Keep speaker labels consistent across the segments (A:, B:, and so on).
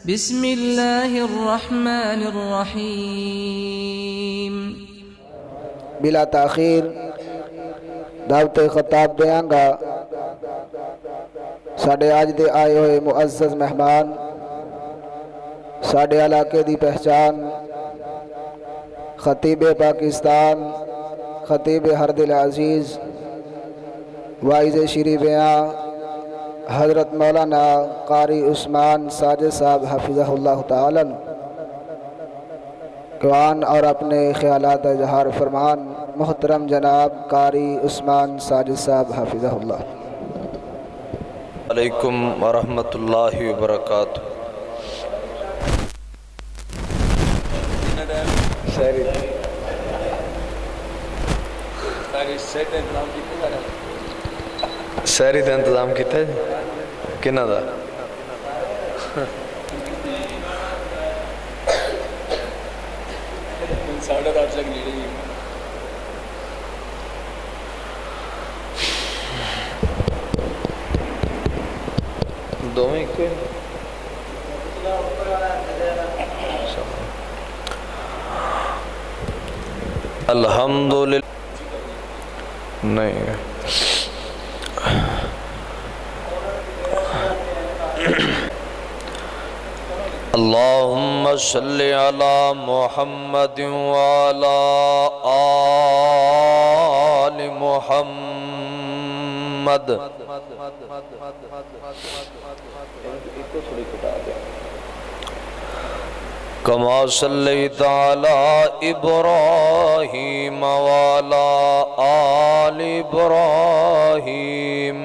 A: بسم اللہ الرحمن الرحیم۔
B: بلا تاخیر دعوت خطاب دیاں گا ساڈے اج دے آئے ہوئے معزز مہمان، ساڈے علاقے دی پہچان، خطیب پاکستان، خطیب ہر دل عزیز، واعظ شیریں بیاں حضرت مولانا قاری عثمان ساجد صاحب حفظہ اللہ تعالی، قرآن اور اپنے خیالات اظہار فرمان محترم جناب قاری عثمان ساجد صاحب حفظہ اللہ۔
C: علیکم ورحمۃ اللہ وبرکاتہ۔ سہری کا انتظام کیتا ہے کنہ دا؟ دو میں ایک الحمدللہ نہیں اللہم صلی علی محمد وعلی آل محمد کما صلیت علی ابراہیم وعلی آل ابراہیم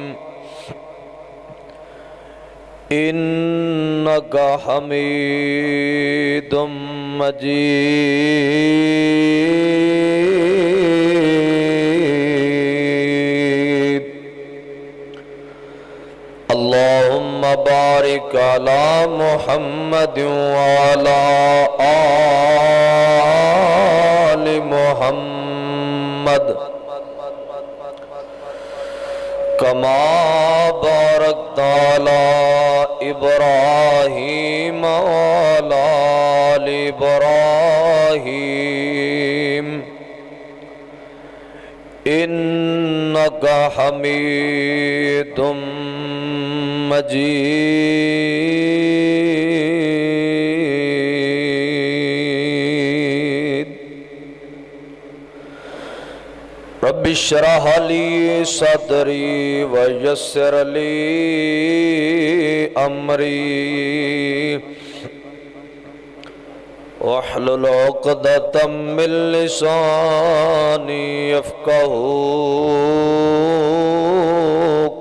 C: انک حمید مجید اللہم بارک علی محمد وعلی آل محمد کما بارکت علی ابراہیم وعلی آل ابراہیم انک حمید مجید رب اشرح لی صدری ویسر لی امری واحلل عقدۃ من لسانی یفقہوا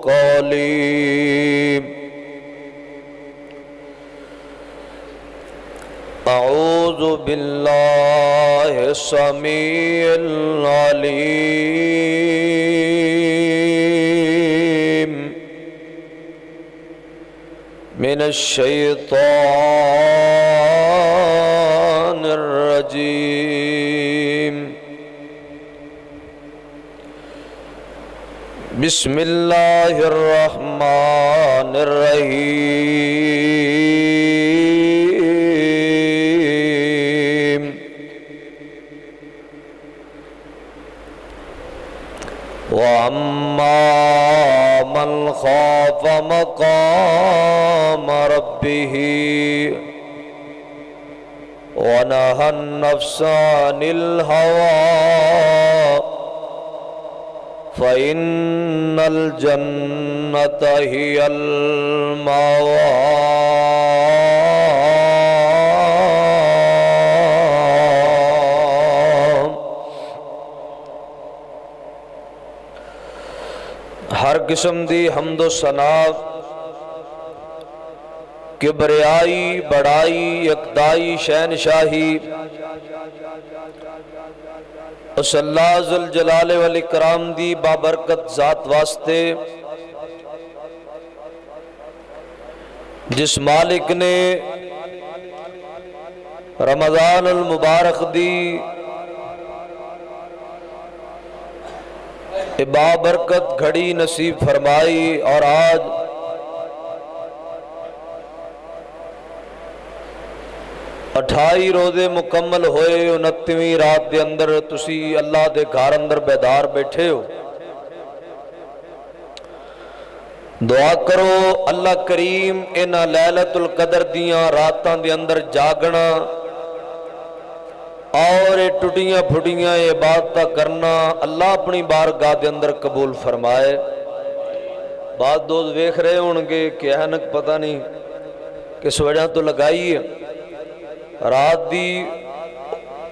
C: قولی۔ اعوذ باللہ السمیع العلیم من الشیطان الرجیم بسم اللہ الرحمن الرحیم وَأَمَّا مَنْ خَافَ مَقَامَ رَبِّهِ وَنَهَى النَّفْسَ عَنِ الْهَوَىٰ فَإِنَّ الْجَنَّةَ هِيَ الْمَأْوَىٰ۔ ہر قسم دی حمد و ثنا، کبریائی، بڑائی، یکدائی، شہنشاہی اس اللہ ذوالجلال والاکرام دی بابرکت ذات واسطے جس مالک نے رمضان المبارک دی بابرکت گھڑی نصیب فرمائی اور آج 28 روزے مکمل ہوئے 29ویں رات دے اندر تسی اللہ دے گھر اندر بیدار بیٹھے ہو. دعا کرو اللہ کریم انہاں لیلۃ القدر دیاں راتاں دے اندر جاگنا اور ٹوٹیاں پھٹیاں عبادتاں کرنا اللہ اپنی بارگاہ دے اندر قبول فرمائے. بعد دوست ویکھ رہے ہونگے کہ اینک پتہ نہیں کس وجہ تو لگائی ہے. رات دی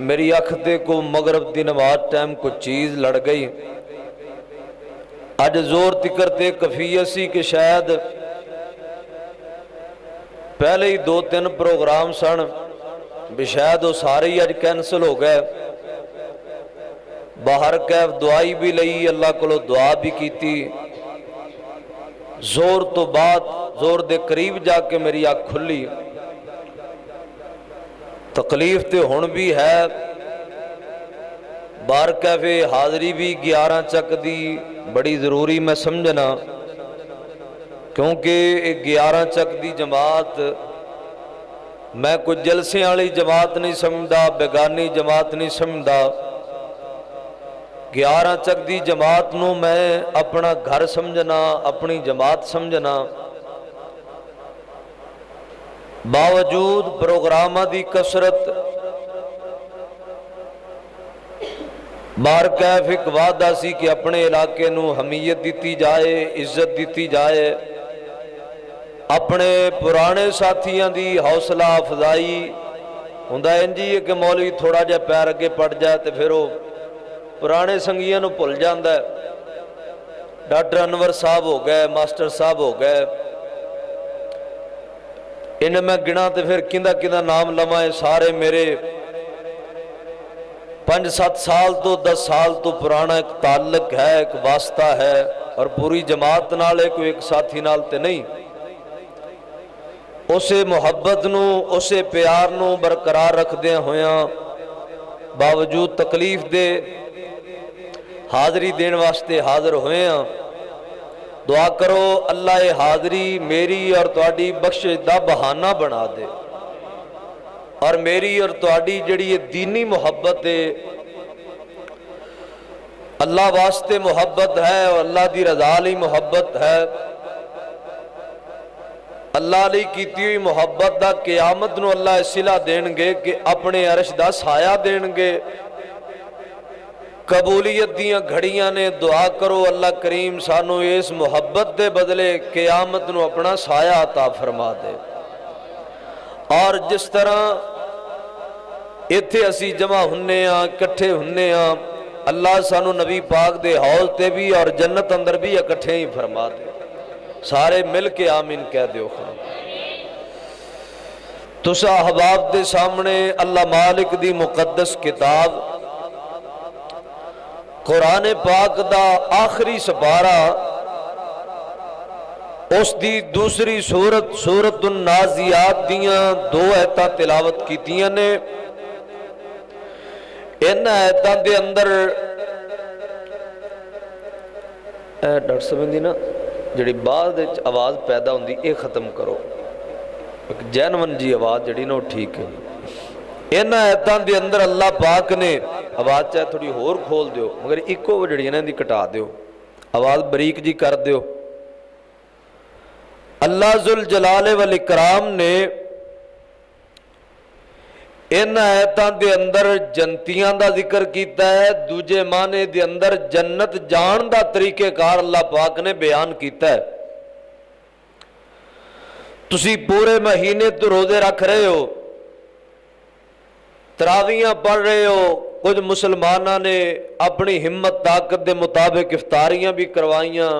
C: میری اکھ دے کو مغرب دی نماز ٹائم کو چیز لڑ گئی. اج زور تکر تے کفیت سی کہ شاید پہلے ہی 2-3 پروگرام سن بھی شاید وہ سارے ہی اج کینسل ہو گئے. باہر کیف دعائی بھی لئی اللہ کو دعا بھی کیتی. زور تو بعد زور دے قریب جا کے میری آنکھ کھلی. تکلیف تے ہن بھی ہے. بار کیفے حاضری بھی 11 چک دی بڑی ضروری میں سمجھنا کیونکہ 11 چک دی جماعت میں کچھ جلسے والی جماعت نہیں سمجھدا بیگانی جماعت نہیں سمجھدا. 11 چک دی جماعت نو میں اپنا گھر سمجھنا اپنی جماعت سمجھنا. باوجود پروگرامہ دی کثرت بار کیف ایک وعدہ سی کہ اپنے علاقے نو حمیت دیتی جائے عزت دیتی جائے. اپنے پرانے ساتھیاں دی حوصلہ افزائی ہوندا انجی ہے کہ مولوی تھوڑا جا پیر اگے پڑ جائے تے پھر وہ پرانے سنگیاں نو بھول جاندا ہے. ڈاکٹر انور صاحب ہو گئے ماسٹر صاحب ہو گئے انہیں میں گنا تے پھر کندہ نام لمائے سارے میرے 5-7 سال تو 10 سال تو پرانا ایک تعلق ہے ایک واسطہ ہے اور پوری جماعت نال ہے کوئی ایک ساتھی نال تے نہیں. اسے محبت نو اسے پیار نو برقرار رکھ دیا ہویاں باوجود تکلیف دے حاضری دین واسطے حاضر ہوئے ہیں. دعا کرو اللہ یہ حاضری میری اور تواڈی بخشش دا بہانہ بنا دے اور میری اور تواڈی جڑی یہ دینی محبت ہے اللہ واسطے محبت ہے اور اللہ دی رضا لی محبت ہے. اللہ علی کیتی ہوئی محبت دا قیامت نو اللہ صلہ دین گے کہ اپنے عرش دا سایہ دین گے. قبولیت دیاں گھڑیاں نے دعا کرو اللہ کریم سانو اس محبت دے بدلے قیامت نو اپنا سایہ عطا فرما دے. اور جس طرح ایتھے اسی جمع ہننے ہاں کٹھے ہننے ہاں اللہ سانو نبی پاک دے حوض تے بھی اور جنت اندر بھی اکٹھے ہی فرما دے. سارے مل کے آمین کہہ دیو. تسا احباب دے سامنے اللہ مالک دی مقدس کتاب قرآن پاک دا آخری سپارہ اس دی دوسری سورت النازیات دیاں 2 آیتاں تلاوت کیتیاں نے. ان آیتاں دے اندر ڈاکٹر سمجھ نا جڑی بعد آواز پیدا ہوندی اے ختم کرو ایک جینون جی آواز جڑی نا ٹھیک ہے. ان آیتاں دے اندر اللہ پاک نے آواز چاہے تھوڑی ہور کھول دیو مگر ایکو جڑی انہیں دی کٹا دیو آواز بریک جی کر دیو. اللہ ذوالجلال والاکرام نے ان آیتاں دے اندر جنتیاں دا ذکر کیتا ہے. دوجے معنی دے اندر جنت جان دا طریقہ کار اللہ پاک نے بیان کیتا ہے. تسی پورے مہینے تو روزے رکھ رہے ہو تراویاں پڑھ رہے ہو کچھ مسلمانہ نے اپنی ہمت طاقت دے مطابق افطاریاں بھی کروائیاں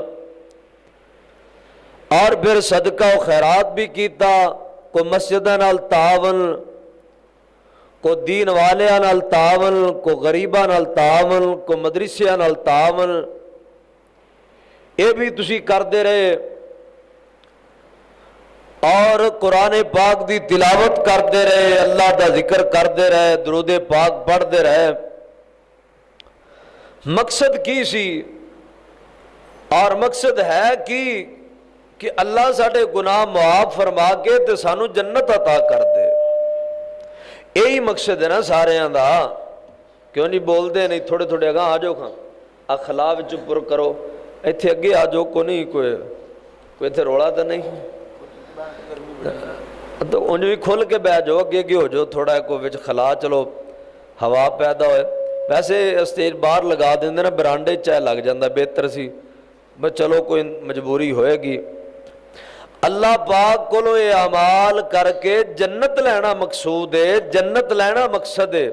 C: اور پھر صدقہ و خیرات بھی کیتا. کو مسجدہ نال تعاون کو دین والیاں نال تعاون کو غریباں نال تعاون کو مدرسیاں نال تعاون یہ بھی تسی کردے رہے اور قرآن پاک دی تلاوت کرتے رہے اللہ دا ذکر کرتے رہے درود پاک پڑھتے رہے. مقصد کی سی اور مقصد ہے کہ اللہ ساڑھے گناہ معاف فرما کے تے سانو جنت عطا کر دے. یہی مقصد ہے نا سارے دا. کیوں نہیں بولتے نہیں تھوڑے تھوڑے اگاں آ جاؤ کھاں اخلا وچ پر کرو ایتھے اگے آ جاؤ کو نہیں کوئی ایتھے رولا تو نہیں تو انج بھی کھل کے بہ جاؤ اگے اگے ہو جاؤ تھوڑا کوئی وچ خلا چلو ہوا پیدا ہوئے. ویسے اسٹیج باہر لگا دیں نا برانڈے چاہے لگ جاندہ بہتر سی بس چلو کوئی مجبوری ہوئے گی. اللہ پاک کو یہ اعمال کر کے جنت لینا مقصود ہے جنت لینا مقصد ہے.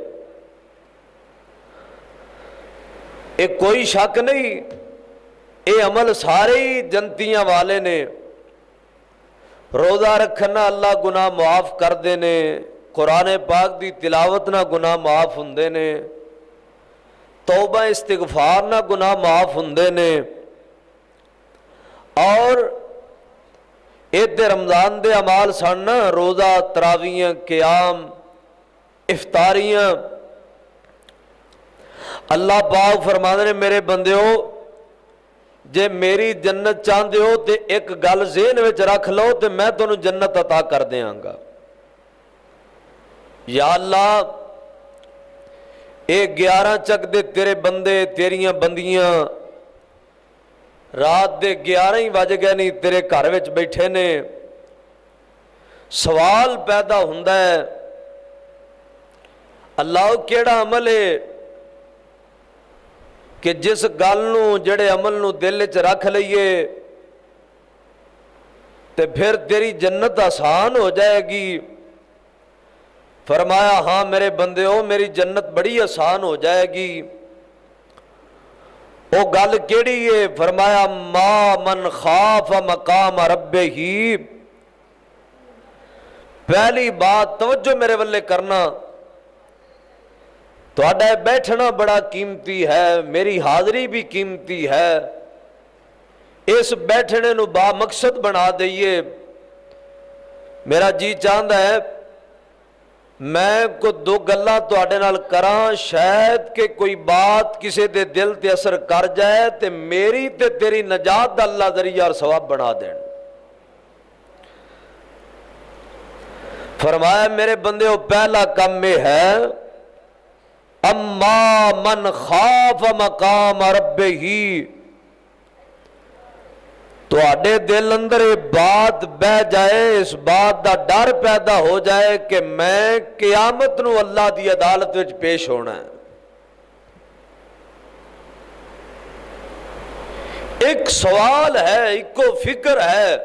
C: ایک کوئی شک نہیں یہ عمل سارے ہی جنتیاں والے نے. روزہ رکھنا اللہ گناہ معاف کر دینے قرآن پاک دی تلاوت نہ گناہ معاف ہوندے نے توبہ استغفار نہ گناہ معاف ہوندے نے. اور عید رمضان دے اعمال سن نا روزہ تراویاں قیام افطاریاں. اللہ پاک فرماندے نے میرے بندیو جے میری جنت چاہتے ہو تے ایک گل ذہن وچ رکھ لو تے میں تانوں جنت عطا کر دیاں گا. یا اللہ اے 11 چک دے تیرے بندے تیریاں بندیاں رات دے 11 ہی بج گئے نہیں تیرے گھر وچ بیٹھے نے. سوال پیدا ہوندا ہے اللہ کیڑا عمل ہے کہ جس گل نو جڑے عمل نو دل وچ رکھ لئیے تے پھر تیری جنت آسان ہو جائے گی. فرمایا ہاں میرے بندے ہو میری جنت بڑی آسان ہو جائے گی. وہ گل کیڑی ہے فرمایا ما من خاف مقام ربہ. پہلی بات توجہ میرے والے کرنا تہاڈا بیٹھنا بڑا قیمتی ہے میری حاضری بھی قیمتی ہے. اس بیٹھنے نو با مقصد بنا دئیے. میرا جی چاہتا ہے میں کو دو گلاں تہاڈے نال کراں شاید کہ کوئی بات کسے دے دل تے اثر کر جائے تے میری تے تیری نجات دا اللہ ذریعہ اور ثواب بنا دین. فرمایا میرے بندے وہ پہلا کام میں ہے اما من خاف مقام ربہ. تواڈے دل اندر یہ بات بہ جائے اس بات دا ڈر پیدا ہو جائے کہ میں قیامت نو اللہ دی عدالت وچ پیش ہونا ہے. ایک سوال ہے ایک کو فکر ہے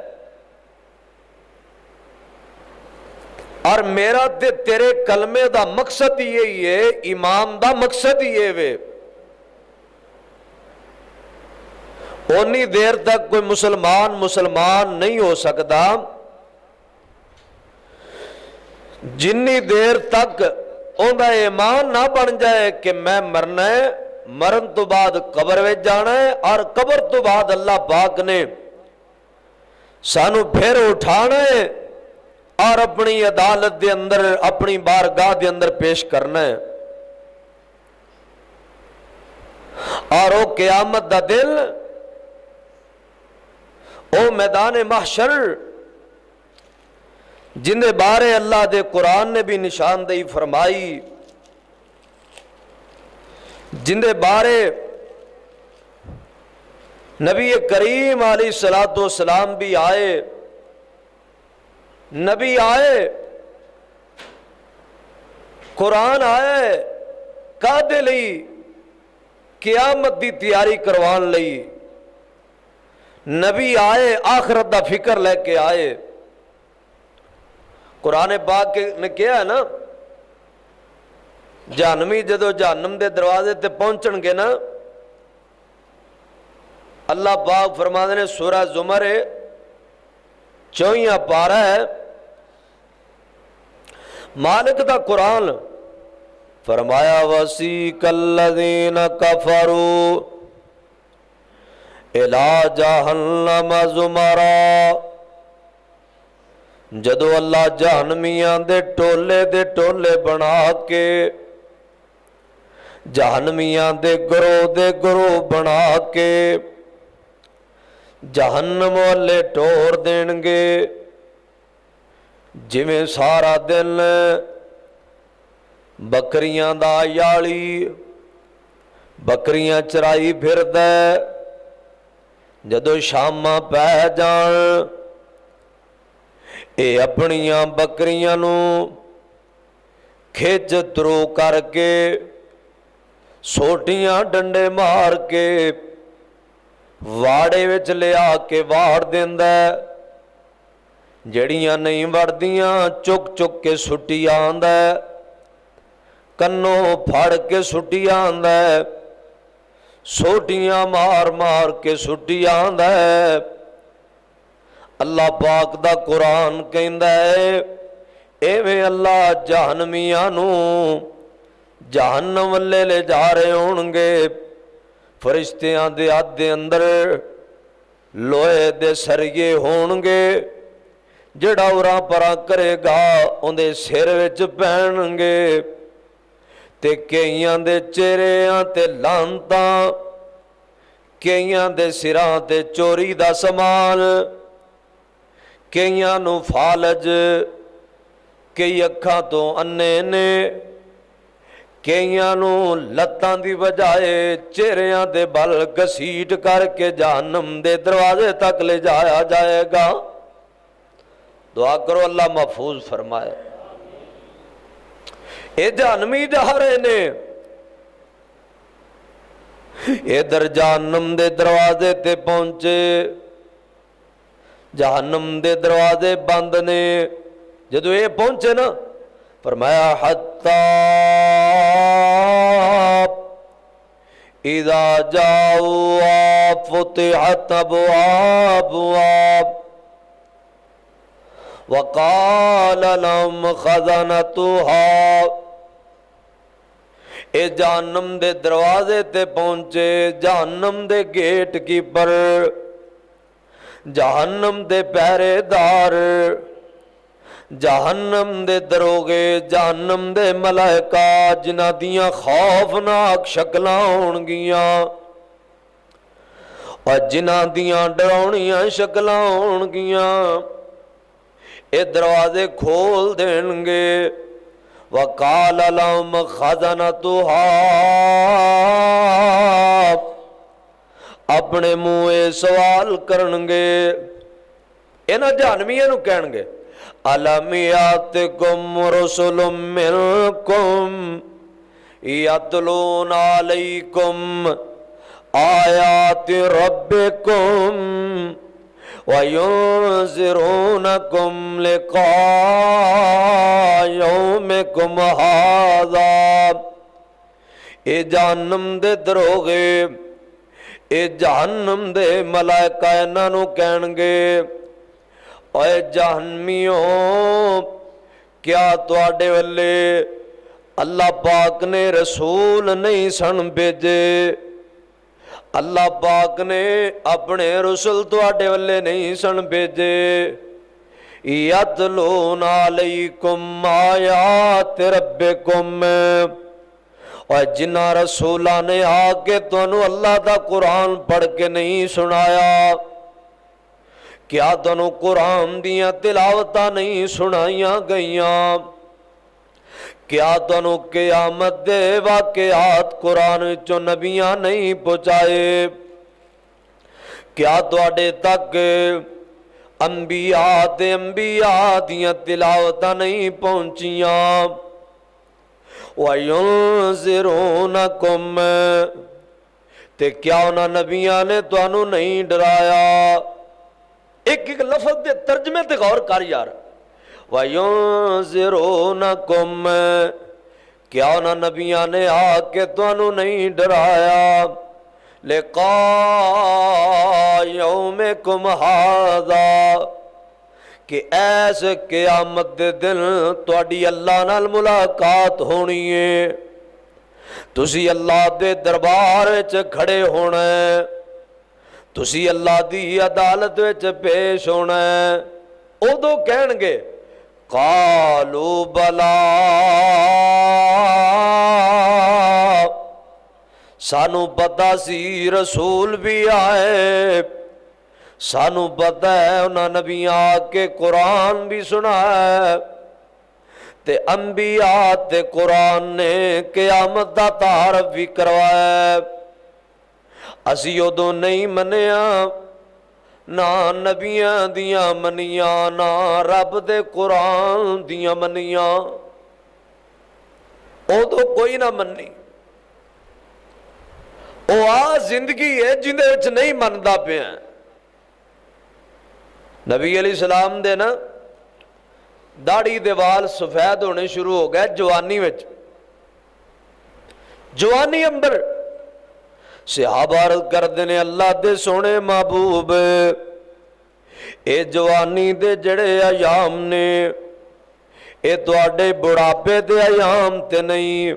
C: اور میرا تے تیرے کلمے دا مقصد یہی ہے امام دا مقصد یہ وے. اونی دیر تک کوئی مسلمان نہیں ہو سکتا جنی دیر تک اوندا ایمان نہ بن جائے کہ میں مرنا ہے مرن تو بعد قبر وچ جانا ہے اور قبر تو بعد اللہ پاک نے سانو پھر اٹھانا ہے اور اپنی عدالت دے اندر اپنی بارگاہ دے اندر پیش کرنا ہے. اور وہ قیامت دا دل او میدان محشر جن دے بارے اللہ دے قرآن نے بھی نشاندہی فرمائی جن دے بارے نبی کریم علیہ السلام بھی آئے. نبی آئے قرآن آئے کادے لئی قیامت دی تیاری کروان لئی. نبی آئے آخرت دا فکر لے کے آئے. قرآن پاک نے کیا ہے نا جہنمی جدو جہنم دے دروازے تے پہنچن گے نا اللہ پاک فرماتے نے سورہ زمر 24 پارہ ہے مالک دا قرآن فرمایا وَسِيقَ الَّذِينَ كَفَرُوا إِلَىٰ جَهَنَّمَ زُمَرًا. جدو اللہ جہنمیاں دے ٹولے بنا کے جہنمیاں دے گروہ بنا کے جہنم والے ٹور دین گے جویں سارا دن بکریاں دا یالی بکریاں چرائی پھردا ہے، جدو شاماں پہ جان اے اپنیاں بکریاں نو کھچ ترو کر کے سوٹیاں ڈنڈے مار کے واڑے وچ لے آ کے واڑ دیندا ہے، جڑیاں نہیں وڑدیاں چک چک کے سٹی آندا ہے، کنوں پھڑ کے سٹی آندا ہے، سوٹیاں مار مار کے سٹی آندا ہے۔ اللہ پاک دا قرآن کہندا ہے ایویں اللہ جہنمیاں نو جہنم والے لے جا رہے ہون گے، فرشتیاں دے ہاتھ دے اندر لوہے دے سریے ہون گے، جڑا اُراں پراں کرے گا اندے سر وچ پہن گے، تے کئیاں دے چہریاں تے لانتاں، کئیاں دے سراں تے چوری دا سامان، کئیاں نو فالج، کئی اکھاں تو انے نے، کئیاں نو لتاں دی بجائے چہریاں دے بل گھسیٹ کر کے جہنم دے دروازے تک لے جایا جائے گا۔ دعا کرو اللہ محفوظ فرمائے۔ اے جہنمی جا رہے نے، ادھر جہنم دے دروازے تے پہنچے، جہنم دے دروازے بند نے، جدو یہ پہنچے نا فرمایا حتی اذا جاؤوا فتحت ابوابها وقال لهم خزنتها، اے جہنم دے دروازے تے پہنچے، جہنم دے گیٹ کیپر، جہنم دے پہرے دار، جہنم دے دروگے، جہنم دے ملائکہ جنہ دیاں خوفناک شکلاں ہون گیاں اور جنہ دیاں ڈراؤنیاں شکلاں ہون گیاں، اے دروازے کھول دیں گے۔ وَقَالَ لَهُمْ خَزَنَتُهَا، اپنے منہ سوال کرنگے، انہاں جہنمیاں نو کہنگے أَلَمْ يَأْتِكُمْ رُسُلٌ مِّنْكُمْ يَتْلُونَ عَلَيْكُمْ آيَاتِ رَبِّكُمْ وَيُنذِرُونَكُمْ لِقَاءَ يَوْمِكُمْ هَذَا، اے جہنم دے دروغے، اے جہنم دے ملائکہ انہاں نو کہنگے اے جہنمیوں، کیا تواڈے والے اللہ پاک نے رسول نہیں سن بھیجے؟ اللہ پاک نے اپنے رسول تواڈے والے نہیں سن بھیجے؟ یتلون علیکم آیات ربکم، اور جنہ رسولہ نے آ کے تانوں اللہ دا قرآن پڑھ کے نہیں سنایا؟ کیا تانوں قرآن دیاں تلاوتاں نہیں سنائیاں گئیاں؟ کیا تانوں قیامت دے واقعات قرآن چوں نبیاں نہیں پہنچائے؟ کیا تواڈے تک انبیاء تے انبیاء دیاں تلاوتاں نہیں پہنچیاں؟ وَيُنذِرُونَكُمْ، تے کیا انہاں نبیاں نے تانوں نہیں ڈرایا؟ ایک ایک لفظ دے ترجمے تے غور کر یار۔ وَيُنذِرُونَكُمْ، کیا انہاں نبیاں نے آ کے تانوں نہیں ڈرایا؟ لِقَاءَ يَوْمِكُمْ هَذَا، کہ ایسے قیامت دے دن تواڈی اللہ نال ملاقات ہونی ہے، تسی اللہ دے دربار وچ کھڑے ہونا ہے، تسی اللہ دی عدالت وچ پیش ہونا ہے۔ ادو کہن گے قالوا بلا، سانو پتہ سی رسول بھی آئے، سانو پتہ ہے انہاں نبیاں آ کے قرآن بھی سنا ہے، تے انبیاء تے قرآن نے قیامت دا تعارف بھی کروایا. اسی ادوں نہیں منیا نہ نبیاں دیاں منیاں نہ رب دے قرآن دیاں منیاں. ادوں کوئی نہ منی. وہ آ زندگی ہے جندے وچ نہیں مندا پیا. نبی علیہ السلام دے نا داڑھی دے وال سفید ہونے شروع ہو گئے جوانی وچ. جوانی امبر صحابہ عرض کردے نے اللہ دے سونے محبوب اے جوانی دے جڑے ایام نے اے تواڈے بڑھاپے دے ایام تے نہیں،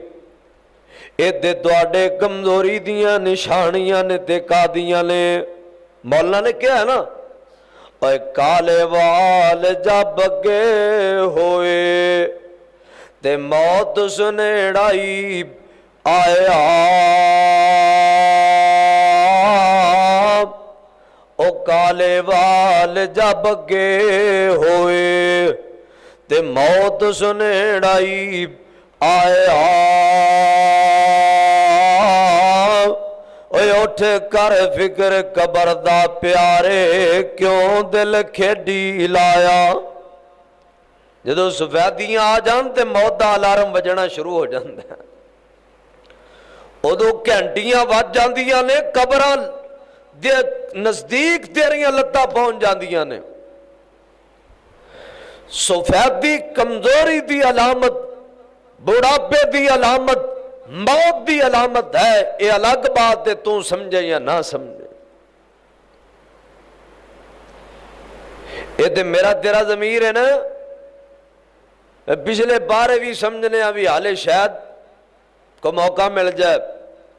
C: اے تے تواڈے کمزوری دیاں نشانیاں نے تے قادیاں نے. مولانا نے کیا ہے نا اے کالے وال جب بگے ہوئے تے موت سنیڑائی آیا. او کالے وال جب بگے ہوئے تے موت سنیڑائی آیا. اٹھ کر فکر قبر دا پیارے کیوں دل کھیڈی لایا. جدو سفیدیاں آ جان تے موت دا الارم بجنا شروع ہو جاندے ہیں. ادو گھنٹیاں وج جاندیاں نے قبراں دے نزدیک تیریاں لتاں پہنچ جاندیاں نے. سفیدی کمزوری دی علامت، بڑھاپے دی علامت، موت دی علامت ہے. یہ الگ بات ہے تو سمجھے یا نہ سمجھے. یہ تو میرا تیرا ضمیر ہے نا پچھلے بارے بھی سمجھنے ابھی حالے شاید کو موقع مل جائے.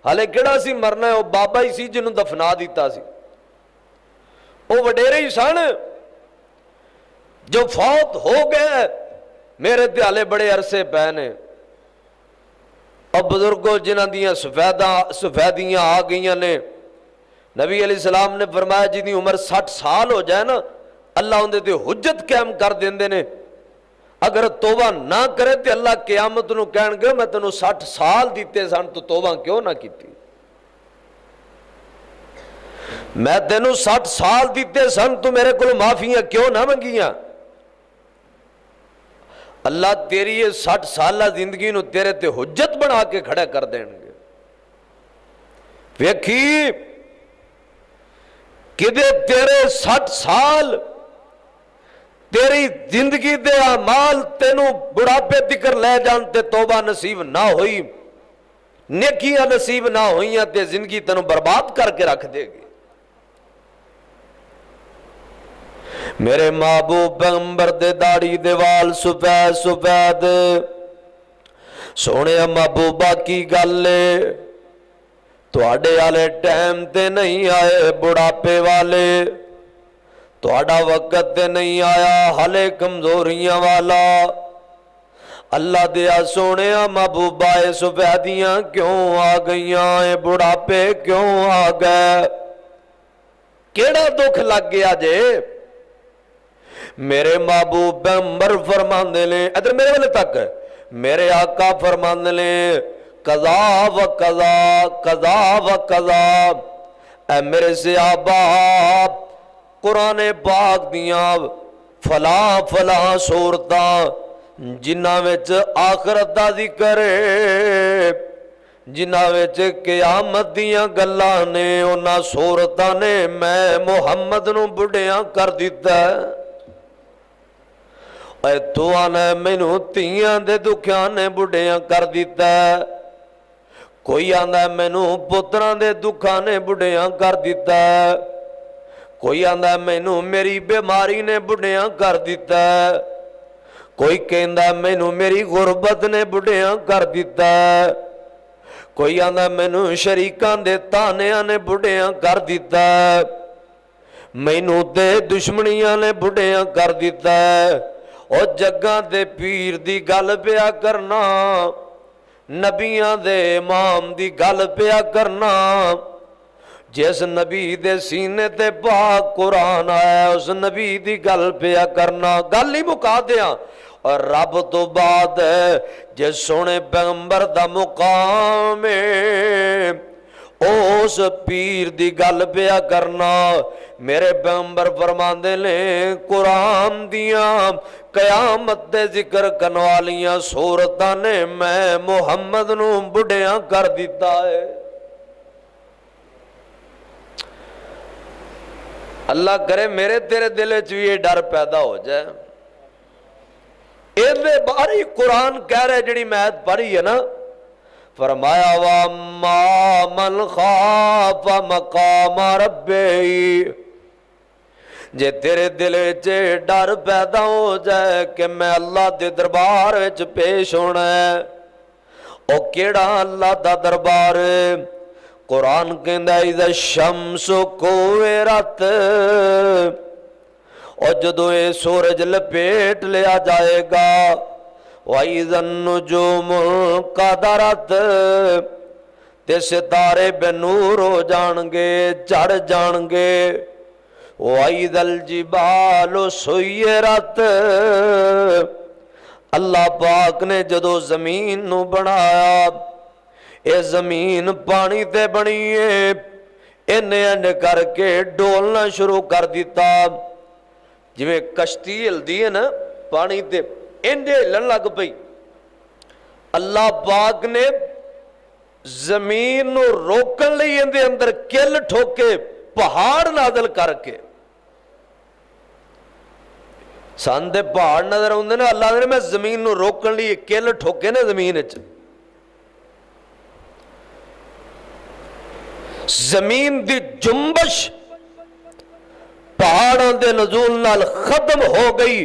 C: حالے کیڑا سی مرنا ہے وہ بابا ہی سی جنہوں دفنا دیتا سی. وہ وڈیرے ہی سن جو فوت ہو گئے. میرے تے حالے بڑے عرصے پے نے. اب بزرگوں جنہ دیاں سفیدیاں آ گئیاں نے. نبی علیہ السلام نے فرمایا جن کی عمر 60 سال ہو جائے نا اللہ اندے تے حجت قائم کر دیندے نے. اگر توبہ نہ کرے تے اللہ قیامت نو کہن گے میں تینوں 60 سال دیتے سن تو توبہ کیوں نہ کیتی. میں تینوں 60 سال دیتے سن تو میرے کو معافیاں کیوں نہ منگیاں. اللہ تیری یہ 60 سالہ زندگی نو تیرے تے حجت بنا کے کھڑا کر دیں گے. ویکھی کدے تیرے 60 سال تیری زندگی دے اعمال تینوں بڑھاپے تکر لے جان تے توبہ نصیب نہ ہوئی، نیکیاں نصیب نہ ہوئیاں تے زندگی تینوں برباد کر کے رکھ دے گی. میرے محبوب پیغمبر دے داڑھی دے وال سفید سفید. سونے محبوبہ کی گل تواڈے والے ٹائم تے نہیں آئے بڑھاپے والے، تواڈا وقت تے نہیں آیا ہلے کمزوریاں والا. اللہ دیا سونے محبوبہ اے سفیدیاں کیوں آ گئیاں، اے بڑھاپے کیوں آ گئے، کیڑا دکھ لگ گیا جے. میرے محبوب پیغمبر فرماندے نے ادھر میرے والے تک میرے آقا فرماندے نے قضا و قضا قضا و قضا. اے میرے صحابہ قرآن پاک دیاں فلاں فلاں سورتاں جنہاں وچ آخرت دا ذکر ہے، جنہاں وچ قیامت دیاں گلاں نے، انہاں سورتاں نے میں محمد نو بڑھیاں کر دیتا ہے. اے تو آنا مینو تیاں دے دکھیاں نے بڑھیاں کر دیتا ہے. کوئی آندا مینو پتراں دے دکھاں نے بڑھیاں کر دیتا ہے. کوئی آندا مینو میری بیماری نے بڑھیاں کر دیتا ہے. کوئی کہندا مینو میری غربت نے بڑھیاں کر دیتا ہے. کوئی آندا مینو شریکاں دے تانیاں نے بڑھیاں کر دیتا ہے. مینو تے دشمنیاں نے بڑھیاں کر دیتا ہے. اور جگاں دے پیر دی گل پیا کرنا، نبیاں دے امام دی گل پیا کرنا. جس نبی دے سینے تے پاک قرآن آیا اس نبی دی گل پیا کرنا. گل ہی مکا دیاں اور رب تو بعد جے سونے پیغمبر دا مقام ہے اس پیر دی گل پیا کرنا۔ میرے پیغمبر فرماندے نے قرآن دیاں قیامت دے ذکر کرن والیاں سورتاں نے میں محمد نو بڑھیاں کر دیتا ہے۔ اللہ کرے میرے تیرے دل وچ بھی یہ ڈر پیدا ہو جائے۔ ایویں باری قرآن کہہ رہے جڑی میں آیت پڑھی ہے نا، فرمایا وَأَمَّا مَنْ خَافَ مَقَامَ رَبِّهِ، جے تیرے دل وچ ڈر پیدا ہو جائے کہ میں اللہ دے دربار وچ پیش ہونا ہے، او کیڑا اللہ دا دربار ہے؟ قرآن کہندا اذا الشمس کوورت، اور جدو یہ سورج لپیٹ لیا جائے گا، وَإِذَا النُّجُومُ انقَدَرَتْ، تے ستارے بے نور ہو جان گے، چڑھ جان گے، وَإِذَا الْجِبَالُ سُيِّرَتْ، اللہ پاک نے جدو زمین نو بنایا، اے زمین پانی تے بنی ہے، انہیں کر کے ڈولنا شروع کر دیتا، جویں کشتی ہلدی ہے نا پانی تے انجے ہلن لگ پئی۔ اللہ پاک نے زمین نو روکن لئی اندے اندر کل ٹھوکے پہاڑ نازل کر کے، ساندے پہاڑ نظر آندے نے، اللہ نے میں زمین نو روکن لئی کل ٹھوکے نے زمین وچ، زمین دی جنبش پہاڑاں دے نزول نال ختم ہو گئی۔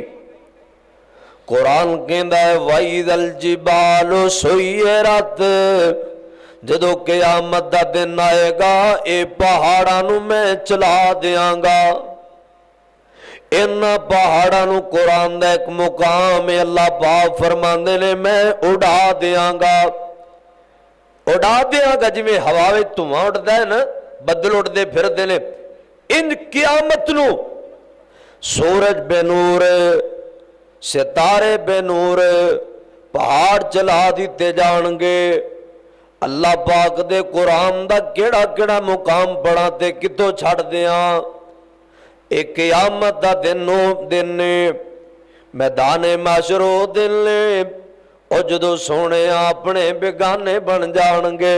C: قرآن کہندا ہے وَإِذَا الْجِبَالُ سُيِّرَتْ، جدو قیامت دا دن آئے گا اے پہاڑاں نو میں چلا دیاں گا۔ ان پہاڑاں نو قرآن دا ایک مقام ہے، اللہ پاک فرماندے نے میں اڑا دیاں گا، اڑا دیاں گا، جویں ہوا وچ دھواں اڑدا ہے نا، بدل اڑدے پھردے نے، ان قیامت نو سورج بے نور، ستارے بے نور، پہاڑ چلا دیتے جان گے۔ اللہ پاک دے قرآن دا کیڑا کیڑا مقام پڑھا تے کتوں چھڑ دیاں۔ ایک قیامت دا دن نے، میدان معاشر او دن نے، او جدو سونے اپنے بیگانے بن جان گے۔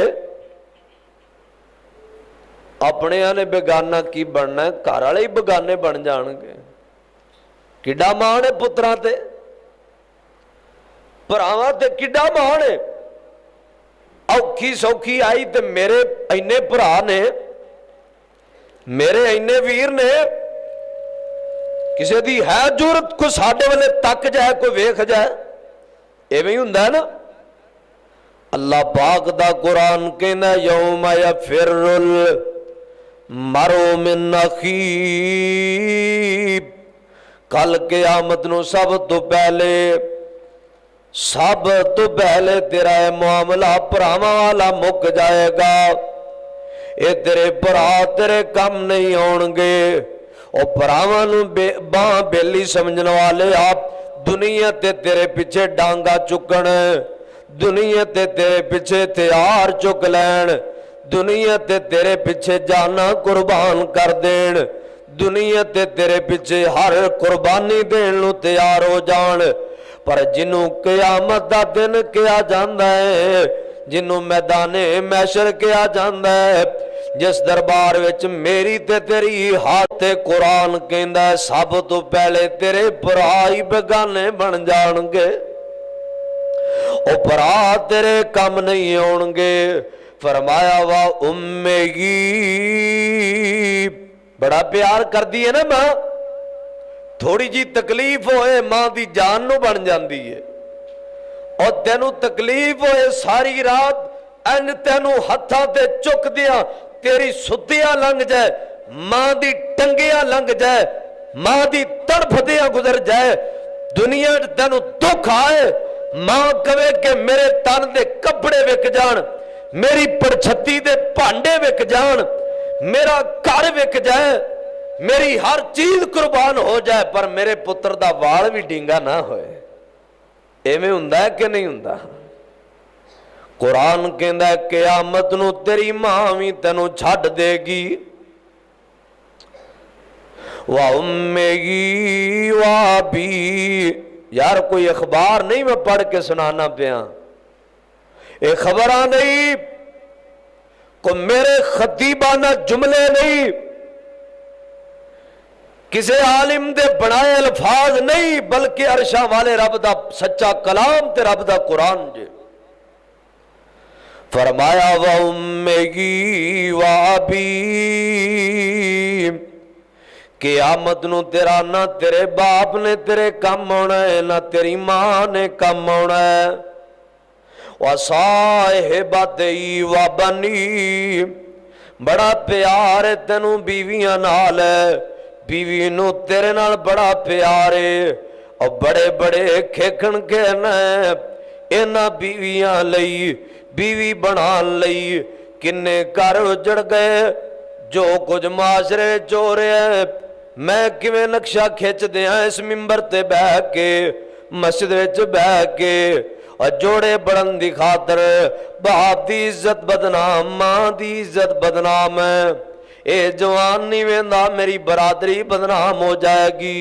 C: اپنے آنے بیگانہ کی بننا ہے، گھر والے ہی بیگانے بن جان گے۔ کڈا مان ہے پتراں تے، بھراواں تے کڈا مان ہے۔ اوکھی سوکھی آئی تے میرے اینے بھرا نے، میرے اینے ویر نے، کسی دی ہے جرت کو ساڈے والے تک جائے، کوئی ویکھ جائے، ایویں ہی ہوندا ہے نا۔ اللہ پاک دا قرآن کہندا یوم یفر المرء من اخیہ، کل قیامت نو سب تو پہلے تیرا اے معاملہ پراواں والا مک جائے گا۔ اے تیرے پرا تیرے کم نہیں ہون گے، او پراواں نو باں بیلی سمجھن والے آپ دنیا تے تیرے پیچھے ڈانگا چکن، دنیا تے تیرے پیچھے ہتھیار چک لین، دنیا تے تیرے پیچھے جانا قربان کر دین، دنیا تے تیرے پیچھے ہر قربانی دین نو تیار ہو جان، پر جنوں قیامت دا دن کیا جاندا ہے، جنوں میدان محشر کیا جاندا ہے، جس دربار وچ میری تے تیری ہاتھ قرآن کہندا ہے سب تو پہلے تیرے پرائی بیگانے بن جان گے، او پرا تیرے کم نہیں ہون گے۔ فرمایا وا امیگی، بڑا پیار کر دی ہے نا ماں، تھوڑی جی تکلیف ہوئے ماں دی جان نو بن جاندی ہے، اور تینو تکلیف ہوئے ساری رات این تینو ہتھاں تے چک دیا، تیری ستیاں لنگ جائے، ماں دی ٹنگیاں لنگ جائے، ماں دی تڑپ دیا گزر جائے، دنیا تینو دکھ آئے، ماں کہے کہ میرے تن دے کپڑے وک جان، میری پرچھتی دے پانڈے وک جان، میرا گھر وک جائے، میری ہر چیز قربان ہو جائے، پر میرے پتر دا وال بھی ڈینگا نہ ہوئے۔ ایویں ہوندا ہے کہ نہیں ہوندا؟ قرآن کہندا ہے قیامت نو تیری ماں وی تینوں چھڈ دے گی، وَأُمِّهِ وَأَبِيهِ۔ یار کوئی اخبار نہیں میں پڑھ کے سنانا پیا، یہ خبراں نہیں، کو میرے خطیبانہ جملے نہیں، کسی عالم دے بنائے الفاظ نہیں، بلکہ عرشاں والے رب دا سچا کلام تے رب دا قرآن جے۔ فرمایا وَأُمِّهِ وَأَبِيهِ، قیامت نو تیرا نہ تیرے باپ نے تیرے کم ہونا ہے، نہ تیری ماں نے کم ہونا ہے، وَصَاحِبَتِهِ وَبَنِيهِ، بڑا پیار ہے تینوں بیویاں نال ہے، بیوی نو تیرے نال بڑا پیار ہے، اور بڑے بڑے کھیکھن کہنا ہے اینا بیویاں لئی، بیوی بنا لئی کنے گھر اجڑ گئے، جو کچھ معاشرے چو رہے ہیں میں کیویں نقشہ کھچ دیاں اس ممبر تے بہ کے، مسجد وچ بہ کے، اور جوڑے بڑن دی خاطر باپ دی عزت بدنام، ماں دی عزت بدنام ہے، اے جوان نہیں ویندا میری برادری بدنام ہو جائے گی،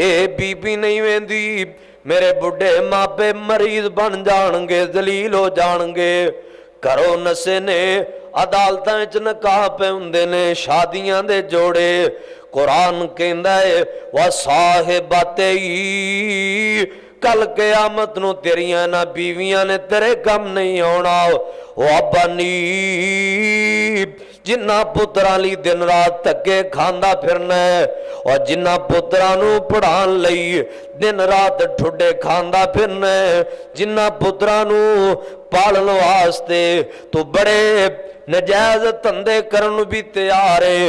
C: اے بی بی نہیں ویندی میرے بڑھے ماپے مریض بن جان گے، ذلیل ہو جان گے، کرو نسے نے عدالتاں وچ نکاح پہ ہوندے نے، شادیاں دے جوڑے، قرآن کہندا ہے وَصَاحِبَتِهِ، کل قیامت نو تیریاں نہ بیویاں نے تیرے کم نہیں ہونا، وَبَنِيهِ، جنہ پتران لی دن رات تکے کھاندا پھرنا ہے، اور جنہ پترانوں پڑھان لئی دن رات ٹھڈے کھاندا پھرنا ہے، جنہ پترانوں پالن واسطے تو بڑے نجائز تندے کرن بھی تیار ہے،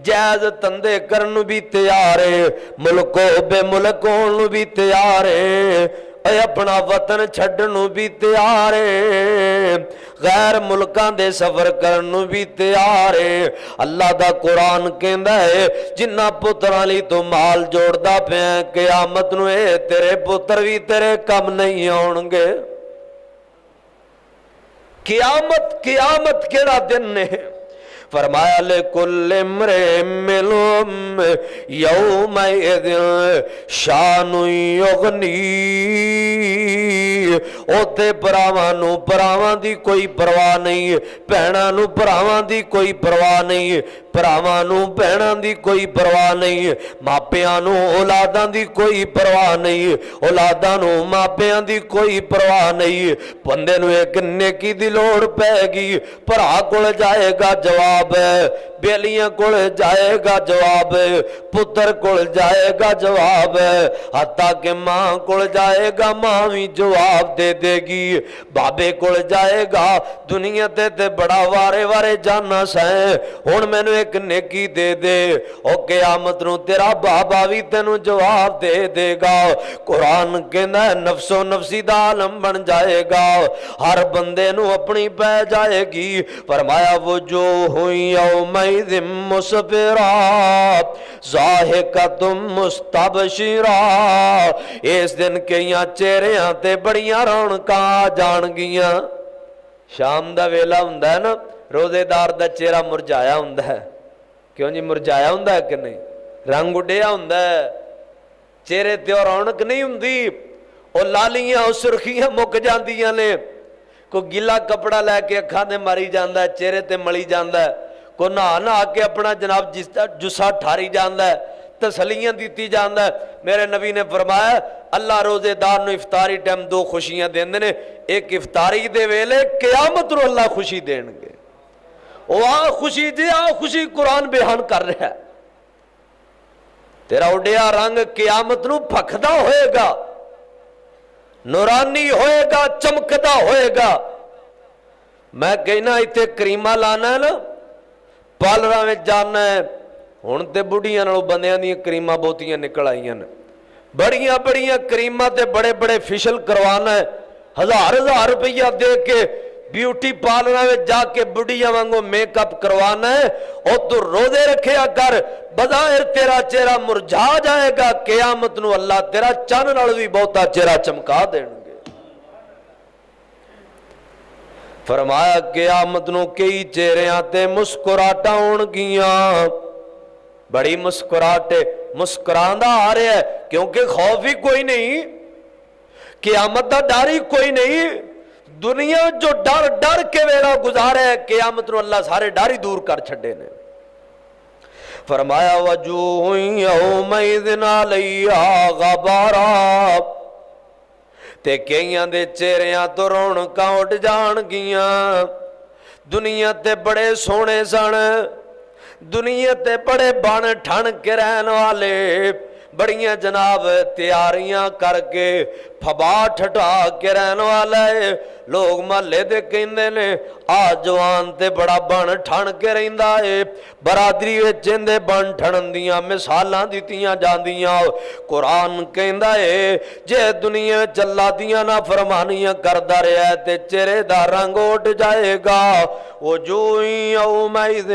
C: جائز تندے کرن بھی تیار ہے، ملکو بے ملک ہون بھی تیار ہے، اے اپنا وطن چھڈن بھی تیار ہے، غیر ملکاں دے سفر کرن بھی تیار ہے۔ اللہ دا قرآن کہندا ہے جنہ پتراں لئی تو مال جوڑدا پیا قیامت نو اے تیرے پتر بھی تیرے کم نہیں ہون گے۔ قیامت کیڑا دن نے؟ فرمایا لِكُلِّ امْرِئٍ مِّنْهُمْ يَوْمَئِذٍ شَأْنٌ يُغْنِيهِ، اوتے پراواں دی کوئی پرواہ نہیں، بہناں نو پراواں دی کوئی پرواہ نہیں، پراواں نو بہناں دی کوئی پرواہ نہیں، ماپیاں نو اولاداں دی کوئی پرواہ نہیں، اولاداں نو ماپیاں دی کوئی پرواہ نہیں، بندے نو ایک نیکی دی لوڑ پے گی، بھرا کول جائے گا جواب ہے، بیلیاں کول جائے گا جواب ہے، پتر کول جائے گا جواب ہے، حتیٰ کہ ماں کول جائے گا ماں بھی جواب دے دے گی، بابے کول جائے گا دنیا تے بڑا وارے وارے جانا سائیں ہون میں نے ایک نیکی دے دے، او قیامت نو تیرا بابا بھی تینوں جواب دے دے گا۔ قرآن کہنا ہے نفس و نفسی دا عالم بن جائے گا، ہر بندے نو اپنی پہ جائے گی۔ فرمایا وجوہ یومئذ مسفرہ ضاحکۃ مستبشرہ، اس دن کئیاں چہریاں تے بڑیاں رونقاں آ جان گیاں۔ شام دا ویلا ہوندا ہے نا، روزے دار دا چہرہ مرجایا ہوندا ہے، کیوں جی مرجایا ہوندا ہے کہ نہیں؟ رنگ اڈیا ہوندا ہے، چہرے تے اور رونق نہیں ہوندی، اور لالیاں اور سرخیاں مک جاندیاں نے، کوئی گیلا کپڑا لے کے اکھاں دے ماری جاندا ہے، چہرے تے ملی جاندا ہے، کوئی نہا نہا کے اپنا جناب جسا ٹھاری جاندا ہے، تسلیاں دیتی جاندا ہے۔ میرے نبی نے فرمایا اللہ روزے دار نو افطاری ٹائم دو خوشیاں دیندے نے، ایک افطاری دے ویلے قیامت نو اللہ خوشی دین گے، او آ خوشی جی آ خوشی قرآن بیان کر رہا ہے، تیرا اڈیا رنگ قیامت نو پھکدا ہوئے گا، نورانی ہوئے گا، چمکدا ہوئے گا۔ میں کہنا ایتھے کریمہ لانا ہے نا، پالراں وچ جانا ہے، ہن تے بڑھیاں نالوں بندیاں دیاں کریماں بہتیاں نکل آئیاں نے، بڑیاں بڑیاں کریماں تے بڑے بڑے فیشل کروانا ہے، ہزار روپیہ دے کے بیوٹی پارلر میں جا کے بڑھیا وانگو میک اپ کروانا ہے، اور تو روزے رکھیا کر، بظاہر تیرا چہرہ مرجھا جائے گا، قیامت نو اللہ تیرا چن نال بھی بہتا چہرہ چمکا دین گے۔ فرمایا قیامت نو کئی چہریاں تے مسکراہٹاں ہون گیاں، بڑی مسکراہٹ، مسکراندا آ رہا ہے کیونکہ خوف ہی کوئی نہیں، قیامت دا ڈر ہی کوئی نہیں۔ دنیا جو ڈر ڈر کے ویلا گزارا ہے، قیامت نو اللہ سارے ڈر ہی دور کر چھڈے نے۔ فرمایا وجوہ یومئذ علیہا غبارا، تے کئیاں دے چہریاں تو رونقاں اٹھ جان گیاں۔ دنیا تے بڑے سونے سن، دنیا تے بڑے بن ٹھن کے رہن والے، بڑیاں جناب تیاریاں کر کے پھبا ٹھٹا کے رہن والے لوگ محلے دے کہندے نے آ جوان تے بڑا بن ٹھن کے رہندا ہے۔ برادری وچ اندے بن ٹھنن دیاں مثالاں دتیاں جاندیاں۔ قرآن کہندا ہے جے دنیا چلا دیاں نا فرمانیاں کردا رہیا ہے تے چہرے دا رنگ اٹھ جائے گا۔ وجوہ یومئذ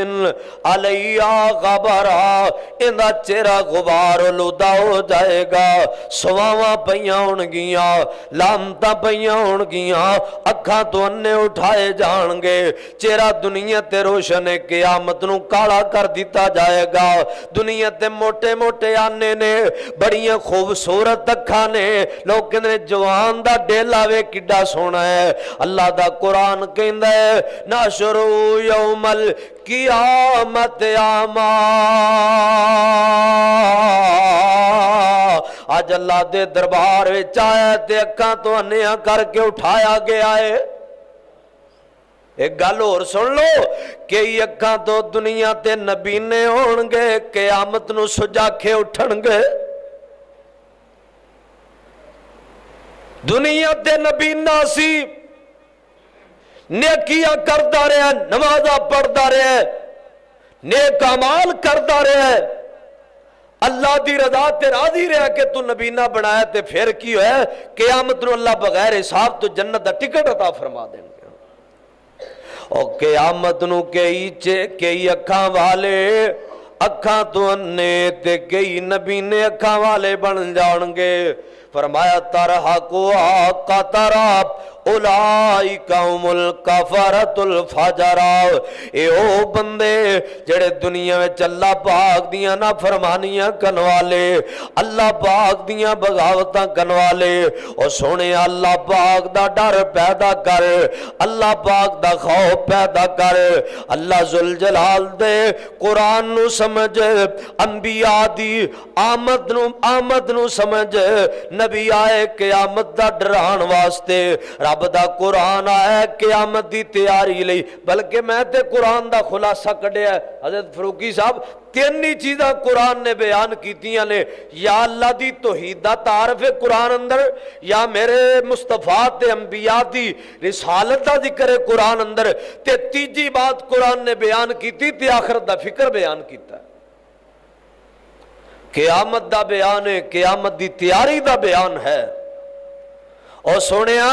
C: علیہا غبارا، اندا چہرہ غبار آلودہ ہو جائے گا، سواواں پیاں ہون گیاں، لامتاں پیاں ہون گیاں، اکھاں تو انے اٹھائے جان گے، چہرہ دنیا تے روشن قیامت نو کالا کر دیتا جائے گا۔ دنیا تے موٹے موٹے آنے نے، بڑیاں خوبصورت اکھاں نے، لوگ کہندے جوان دا ڈیلا وے کڈا سونا ہے۔ اللہ دا قرآن کہندا ہے ناشرو یوم القیامت اعما، آج اللہ دے دربار وچ آیا تے اکھاں تو انیاں کر کے اٹھایا گیا ہے۔ ایک گل اور سن لو کہ اکھاں تو دنیا تے نبینے ہون گے، قیامت نو سجا کے اٹھن گے۔ دنیا تے نبینا سی، نیکیاں کردا رہے، نمازاں پڑھدا رہے، نیک اعمال کردا رہے، اللہ دی رضا تے راضی رہا کہ تو نبینا بنایا تے پھر کی ہوئے قیامت نو اللہ بغیر حساب تو جنت دا ٹکٹ عطا فرما دیں گے۔ اور قیامت نو کئی اکھاں والے اکھاں تو انے تے کئی نبینے اکھاں والے بن جان گے۔ فرمایا ترحقها قطرا اولئک هم الکفرۃ الفجرا، اے او بندے جڑے دنیا وچ اللہ پاک دیاں نافرمانیاں کرن والے، اللہ پاک دیاں بغاوتاں کرن والے، او سونے اللہ پاک دا ڈر پیدا کر، اللہ پاک دا خوف پیدا کر، اللہ ذوالجلال دے قرآن نو سمجھ، انبیاء دی آمد نو سمجھ، نبی آئے قیامت دا ڈران واسطے، رب دا قرآن آئے قیامت دی تیاری لئی، بلکہ میں تے قرآن دا خلاصہ کڈیا ہے۔ حضرت فروقی صاحب تین ہی چیزاں قرآن نے بیان کیتیاں نے، یا اللہ دی توحید دا تعارف قرآن اندر، یا میرے مصطفیٰ تے انبیاء دی رسالت دا ذکر قرآن اندر، تے تیجی بات قرآن نے بیان کیتی تے آخرت دا فکر بیان کیتا ہے، قیامت دا بیان ہے، قیامت دی تیاری دا بیان ہے۔ اور سونیا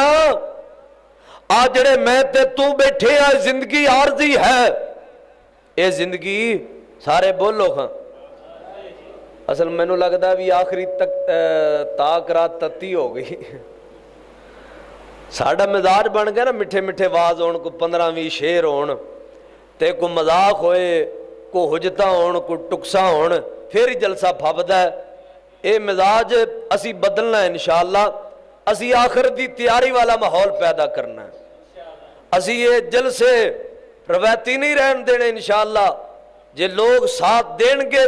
C: آج جڑے میں تے تو بیٹھے ہیں زندگی عارضی ہے، اے زندگی سارے بولو ہاں، اصل میں نو لگتا ہے بھی آخری تک تاک رات تتی ہو گئی، ساڑھا مزاج بن گیا نا، مٹھے مٹھے واز ہون کو 15 شیر ہون تے کو مذاق ہوئے، کو حجتہ ہون، کو ٹکسا ہون، پھر ہی جلسہ پھبدا ہے۔ اے مزاج اسی بدلنا ہے انشاءاللہ، اسی آخر دی تیاری والا ماحول پیدا کرنا ہے، اسی یہ جلسے روایتی نہیں رہن دینے انشاءاللہ، جے لوگ ساتھ دین گے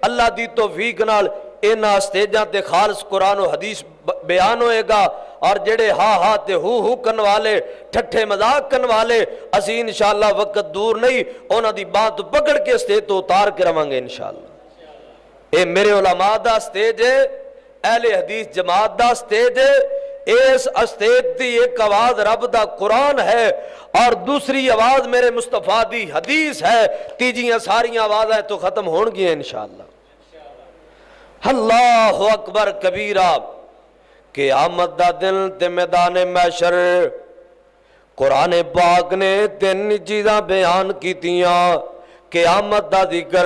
C: اللہ دی توفیق نال اینا اسٹیجاں تے خالص قرآن و حدیث بیان ہوئے گا، اور جڑے ہاں تے ہو کن والے ٹھٹھے مذاق کن والے اسی انشاءاللہ وقت دور نہیں اونا دی بات پکڑ کے اسٹیج تو اتار کے رواں گے انشاءاللہ۔ اے میرے علماء دا اسٹیج ہے، اہل حدیث جماعت دا اسٹیج ہے، اس اسٹیج دی ایک آواز رب دا قرآن ہے اور دوسری آواز میرے مصطفیٰ دی حدیث ہے، تیجیاں ساری آوازیں تو ختم ہون گی انشاءاللہ۔ اللہ اکبر کبیرہ، قیامت دا دن تے میدان محشر، قرآن پاک نے 3 چیزاں بیان کیتیاں، قیامت دا ذکر،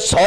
C: 100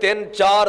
C: 3-4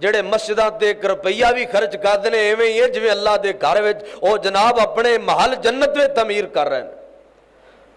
C: ਜਿਹੜੇ ਮਸਜਿਦਾਂ ਤੇ 1 ਰੁਪਈਆ ਵੀ ਖਰਚ ਕਰਦੇ ਨੇ ਐਵੇਂ ਹੀ ਹੈ ਜਿਵੇਂ ਅੱਲਾਹ ਦੇ ਘਰ ਵਿੱਚ ਉਹ ਜਨਾਬ ਆਪਣੇ ਮਹਲ ਜੰਨਤ ਵਿੱਚ ਤਮੀਰ ਕਰ ਰਹੇ ਨੇ।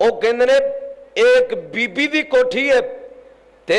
C: ਉਹ ਕਹਿੰਦੇ ਨੇ ਇੱਕ ਬੀਬੀ ਦੀ ਕੋਠੀ ਹੈ। ਤੇ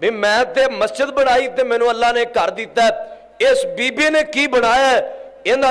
C: ਵੀ ਮੈਂ ਤੇ ਮਸਜਿਦ ਬਣਾਈ ਤੇ ਮੈਨੂੰ ਅੱਲਾ ਨੇ ਘਰ ਦਿੱਤਾ, ਇਸ ਬੀਬੀ ਨੇ ਕੀ ਬਣਾਇਆ? ਇਹਨਾਂ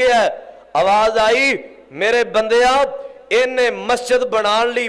C: ਗਿਆ। ਆਵਾਜ਼ ਆਈ ਮੇਰੇ ਬੰਦਿਆ, ਇਹਨੇ ਮਸਜਿਦ ਬਣਾਉਣ ਲਈ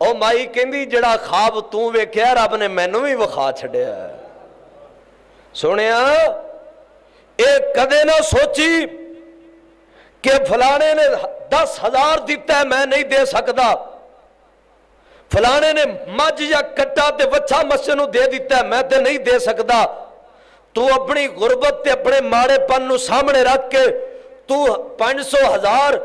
C: ਉਹ ਮਾਈ ਕਹਿੰਦੀ ਜਿਹੜਾ ਖਾਬ ਤੂੰ ਵੇਖਿਆ ਰੱਬ ਨੇ ਮੈਨੂੰ ਵੀ ਵਿਖਾ ਛੱਡਿਆ। ਸੁਣਿਆ ਇਹ ਕਦੇ ਨਾ ਸੋਚੀ ਕਿ ਫਲਾਣੇ ਨੇ 10,000 ਦਿੱਤਾ ਮੈਂ ਨਹੀਂ ਦੇ ਸਕਦਾ, ਫਲਾਣੇ ਨੇ ਮੱਝ ਜਾਂ ਕੱਟਾ ਤੇ ਵੱਛਾ ਮੱਸੇ ਨੂੰ ਦੇ ਦਿੱਤਾ ਮੈਂ ਤੇ ਨਹੀਂ ਦੇ ਸਕਦਾ। ਤੂੰ ਆਪਣੀ ਗੁਰਬਤ ਤੇ ਆਪਣੇ ਮਾੜੇਪਨ ਨੂੰ ਸਾਹਮਣੇ ਰੱਖ ਕੇ ਤੂੰ 500 1000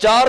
C: 4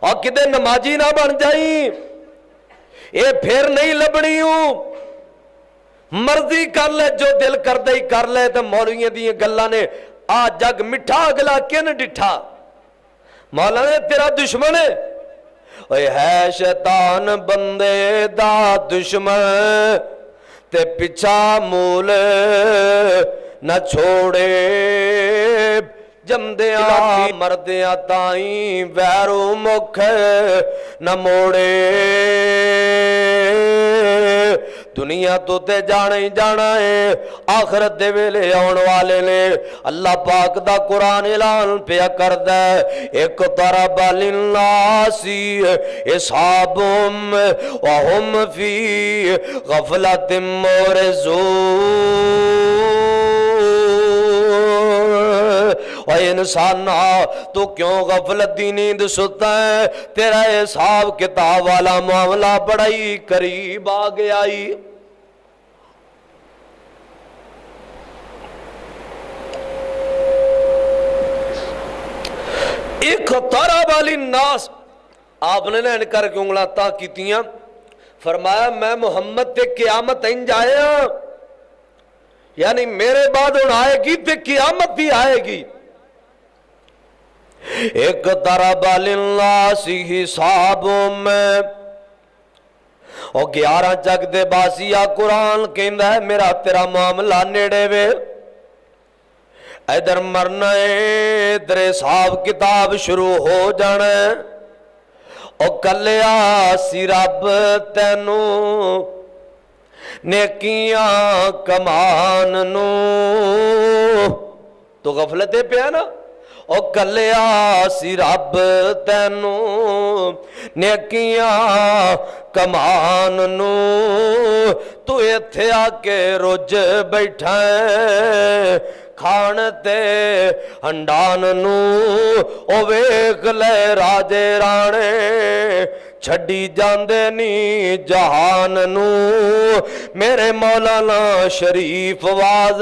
C: اور کدے نمازی نہ بن جائی، اے پھر نہیں لبنی ہوں، مرضی کر لے جو دل کر دے کر لے۔ تو مولویاں دی گلاں نے آ جگ مٹھا اگلا کن ڈٹھا، مولا نے تیرا دشمن ہے، اے ہے شیطان بندے دا دشمن، تے پچھا مول نہ چھوڑے، جمدیاں مردیاں تائیں ویرو مکھ نہ موڑے۔ دنیا تو تے جانا ہی جانا ہے، آخرت دے ویلے آن والے نے۔ اللہ پاک دا قرآن اعلان پیا کردا ہے، اقترب للناس حسابهم وهم فی غفلۃ معرضون۔ اے انسان تو کیوں غفلت دی نیند ستا ہے؟ تیرا حساب کتاب والا معاملہ بڑا ہی قریب آ گیا ہی۔ اقترب للناس، آپ نے نہ کر کے انگلاں تا کیتیاں، فرمایا میں محمد تے قیامت انج آیا، یعنی میرے بعد ہن آئے گی تے قیامت بھی آئے گی۔ اقترب للناس حسابهم، اور 11 جگ دے باسیا قرآن کہندا ہے میرا تیرا معاملہ نیڑے وے، ادھر مرنا ہے ادھر حساب کتاب شروع ہو جانا ہے۔ او کلیا سی رب تینوں نیکیاں کمان نو، تو غفلت پیا نا، او کلیا سی رب تینوں نیکیاں کمان نو، تو ایتھے آ کے رج بیٹھا ہے کھان تے ہنڈان نو، او ویکھ لے راجے رانے چھڈی جاندے نی جہان نو۔ میرے مولانا شریف واز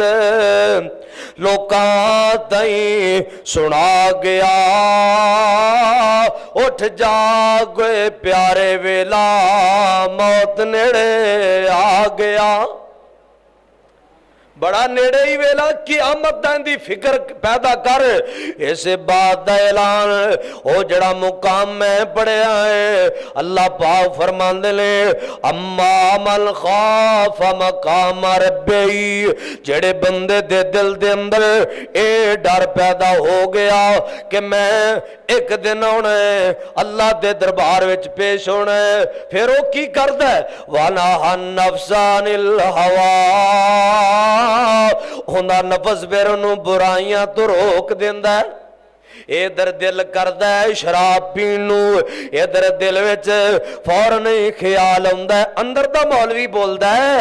C: لوکاں تائیں سنا گیا، اٹھ جاگ پیارے ویلا موت نیڑے آ گیا۔ بڑا نیڑے ہی ویلا قیامت دی فکر پیدا کر، اس بات دا اعلان او جڑا مقام میں پڑھیا ہے۔ اللہ پاک فرماندے نے اما من خاف مقام ربی، جڑے بندے دے دل دے اندر اے ڈر پیدا ہو گیا کہ میں ایک دن ہونا ہے اللہ دے دربار وچ پیش ہونا ہے، پھر وہ کی کردا ہے؟ وَنَهَى النَّفْسَ عَنِ الْهَوَىٰ، ہوندہ نفس پھر انہوں برائیاں تو روک دیندہ ہے۔ ادھر دل کردہ ہے شراب پینو، ادھر دل وچ فوراً ہی خیال ہوندہ ہے، اندر دا مولوی بولدہ ہے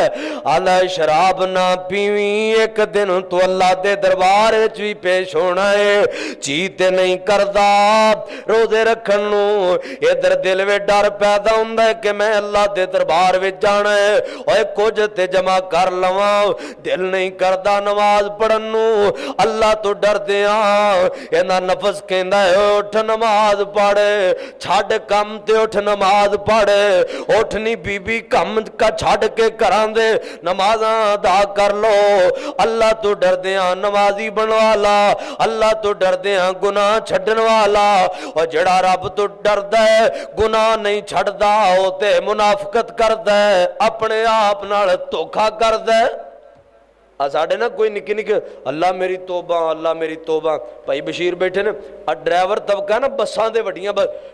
C: اللہ شراب نہ پیویں ایک دن تو اللہ دے دربار وچ بھی پیش ہونا ہے، چیتے نہیں کردہ روزے رکھنو، ادھر دل وچ ڈر پیدا ہوندہ ہے کہ میں اللہ دے دربار وچ جانا ہے، اور کچھ تے جمع کر لواں، دل نہیں کردہ نماز پڑھنو، اللہ تو ڈر دیاں، اینا نفس کہندہ ہے اٹھ نماز پڑھے، چھاڑ کم تے اٹھ نماز پڑھے، اٹھنی بی بی کم کا چھاڑ کے کران دے نمازاں ادا کر لو، اللہ تو ڈر دیاں نمازی بنوالا، اللہ تو ڈر دیاں گناہ چھڑن والا، اور جڑا رب تو ڈر دے گناہ نہیں چھڑ دا ہوتے منافقت کر دے، اپنے آپ نال دھوکھا کر دے۔ ساڑھے نا کوئی نکی نکی اللہ میری توبہ اللہ میری توبہ، بھائی بشیر بیٹھے نا ڈرائیور طبقہ نا بساں دے وڈیاں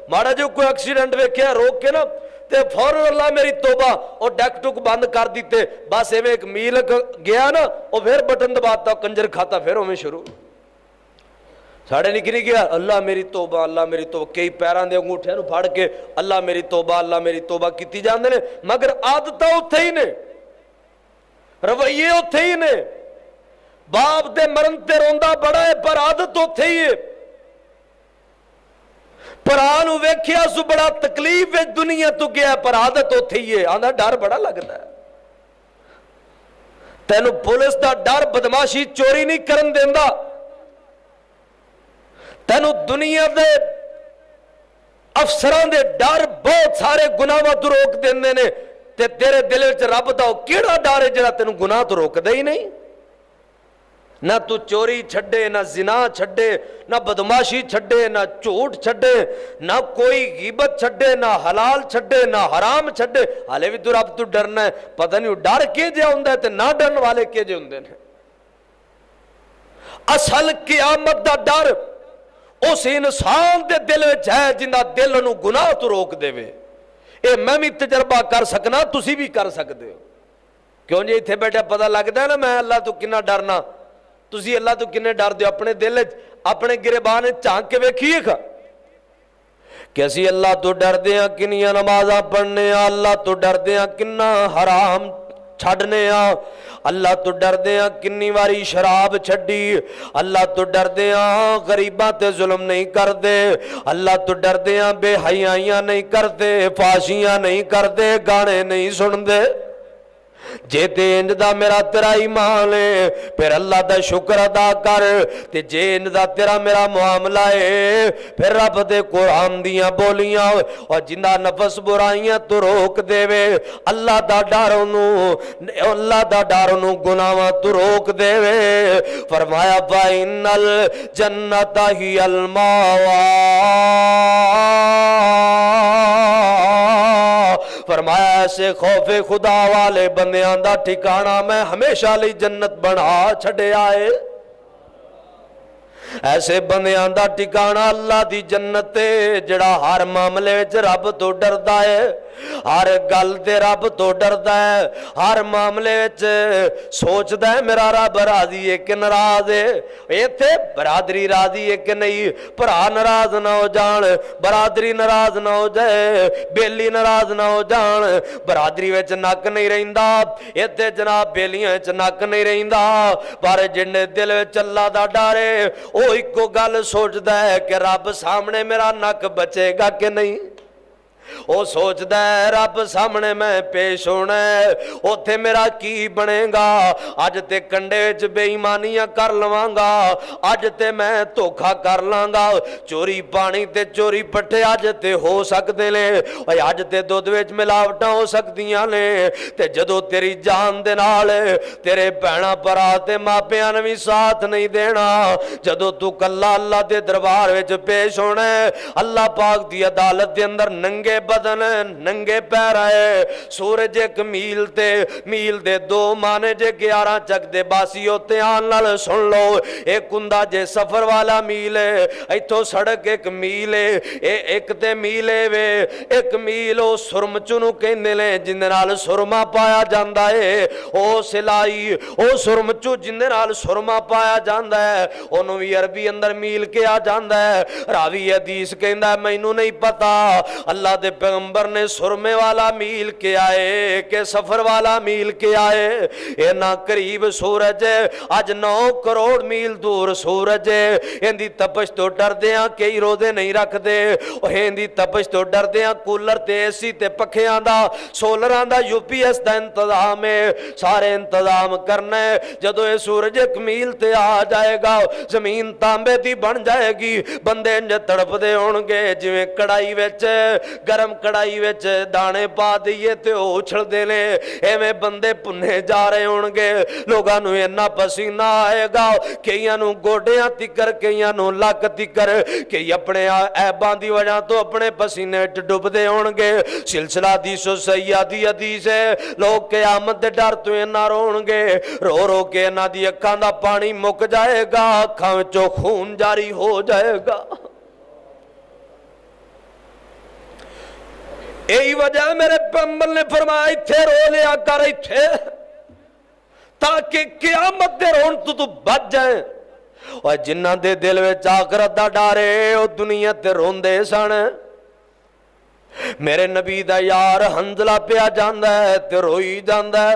C: مارا جو کوئی ایکسیڈنٹ ویکھیا روک کے نا تے فوراً اللہ میری توبہ اور ڈیک ٹک بند کر دیتے، بس ایویں ایک میل گیا نا اور پھر بٹن دباتا کنجر کھاتا پھر ہمیں شروع ساڑھے نکی نہیں گیا اللہ میری توبہ اللہ میری توبہ، کئی پیران دے انگوٹھے نو پھاڑ کے اللہ میری توبہ کیتی جاندے نے، مگر عادتہ اتھے ہی نے، رویے اتھے ہی نے، باپ دے مرن تے روندہ بڑا ہے پر عادت اتھے ہی ہے، پرانو ویکھیا سو بڑا تکلیف ہے دنیا تو گیا پر عادت اتھے ہی ہے، آندھا ڈر بڑا لگتا ہے، تینو پولیس دا ڈر بدماشی چوری نہیں کرن دیندہ، تینو دنیا دے افسراں دے ڈر بہت سارے گناہاں تو روک دیندے نے، تے تیرے دل وچ رب دا کیڑا ڈر ہے جڑا تینوں گناہ تو روکدا ہی نہیں؟ نہ تو چوری چھڈے، نہ زنا چھڈے، نہ بدماشی چھڈے، نہ جھوٹ چھڈے، نہ کوئی غیبت چھڈے، نہ حلال چھڈے، نہ حرام چھڈے، حالے بھی تو رب تو ڈرنا ہے۔ پتہ نہیں ڈر کے جے ہوندا ہے تے نہ ڈرن والے کے جے ہوندے نے۔ اصل قیامت دا ڈر اس انسان دے دل وچ ہے جندا دل نو گناہ تو روک دے وے۔ اے میں بھی تجربہ کر سکنا، تسی بھی کر سکتے ہو۔ کیوں جی اتنے بیٹھے پتہ لگتا ہے نا میں اللہ تو کنا ڈرنا، تسی اللہ تو کنے ڈر دیو؟ اپنے دل اپنے گریبان جھانک کے ویکھیے گا کہ اسی اللہ تو ڈر دیاں کنیاں نمازاں پڑھنے ہاں، اللہ تو ڈر دیاں کنا حرام چھڑنے ہاں، اللہ تو ڈر دیاں کنی واری شراب چھڑی، اللہ تو ڈر دیاں غریباں تے ظلم نہیں کر دے، اللہ تو ڈر دیاں بے حیائیاں نہیں کر دے، فاشیاں نہیں کر دے، گانے نہیں سن دے۔ جے تے انج دا میرا تیرا ایمان ہے پھر اللہ دا شکر ادا کر، تے جے انج دا تیرا میرا معاملہ ہے پھر رب دے قرآن دیاں بولیاں اور جنہ نفس برائیاں تو روک دے وے، اللہ دا ڈر انہوں گناہاں تو روک دے وے۔ فرمایا فَإِنَّ الْجَنَّةَ هِيَ الْمَأْوَىٰ، فرمایا ایسے خوف خدا والے بندیاں دا ٹھکانہ میں ہمیشہ لی جنت بنا چھڑے آئے۔ ایسے بندیاں دا ٹھکانہ اللہ دی جنت ہے جڑا ہر معاملے وچ رب تو ڈردا ہے، ہر گل تے رب تو ڈردا ہے، ہر معاملے وچ سوچدا ہے میرا رب راضی ہے کہ ناراض ہے، ایتھے برادری راضی ہے کہ نہیں، بھرا ناراض نہ ہو جان، برادری ناراض نہ ہو جائے، بیلی ناراض نہ ہو جان، برادری وچ نک نہیں رہندا، ایتھے جناب بیلیاں وچ نک نہیں رہندا، پر جن دل وچ اللہ دا ڈر ہے وہ ایک گل سوچدا ہے کہ رب سامنے میرا نک بچے گا کہ نہیں، وہ سوچدا ہے رب سامنے میں پیش ہونا ہے اوتھے میرا کی بنے گا، اج تے کنڈے وچ بے ایمانیاں کر لواں گا، اج تے میں دھوکھا کر لاں گا، چوری پانی تے چوری پٹھے اج تے ہو سکدے نے، اج تے دودھ وچ ملاوٹاں ہو سکدیاں نے، تے جدوں تیری جان دے نال تیرے بہنا بھرا تے ماپیاں نے بھی ساتھ نہیں دینا، جدوں تو کلا اللہ دے دربار وچ پیش ہونا ہے، اللہ پاک دی عدالت دے اندر ننگے بدن ننگے پیر آئے، سورج ایک میل دے دو مانے جے 11 چک دے باسی ہوتے آن لال سن لو، ایک کندہ جے سفر والا میل ہے، ایتھو سڑک ایک میل ہے، ایک تے میل ہے وے، ایک میل او سرم چنو کہندے لیں جن نال سرما پایا جاندا ہے، او سلائی او سرم چو جن نال سرما پایا جاندا ہے، انہوں بھی عربی اندر میل کے آ جاندا ہے۔ راوی حدیث کہندا ہے مینوں نہیں پتا اللہ دے پیغمبر نے سرمے والا میل کے آئے کہ سفر والا میل کے آئے، اینا قریب سورج ہے، آج 9 کروڑ میل دور سورج ہے، اندی تپش تو ڈر دیاں کئی روزے نہیں رکھ دے، اندی تپش تو ڈر دیاں کولر تے اسی تے پکھیاں دا سولراں دا UPS دا انتظام ہے، سارے انتظام کرنا ہے، جدو یہ سورج ایک میل تے آ جائے گا زمین تانبے دی بن جائے گی، بندے انج تڑپ دے ہونگے جویں کڑائی وچ گرم کڑائی وچ دانے پا دیئے تے اچھل دے لے، ایویں بندے پنے جا رہے ہونگے، لوگاں نو اینا پسینہ آئے گا کئیاں نو گوڑیاں تکر کئیاں نو لاک تکر، کئی اپنے عیباں دی وجہ تو اپنے پسینے ڈوب دے ہونگے، سلسلہ حدیث و سیادی حدیث ہے، لوگ قیامت دے ڈر تو اینا رونگے، رو رو کے اینا دی اکھاں دا پانی مک جائے گا، اکھاں وچوں خون جاری ہو جائے گا۔ یہی وجہ میرے پیغمبر نے فرمایا ایتھے رو لیا کر ایتھے تاکہ قیامت دے رون تو بچ جائیں، اور جنہ دے دل وچ آخرت دا ڈر ہے او دنیا تے روندے سن۔ میرے نبی دا یار حنظلہ پیا جاندا ہے تے روئی جاندا ہے،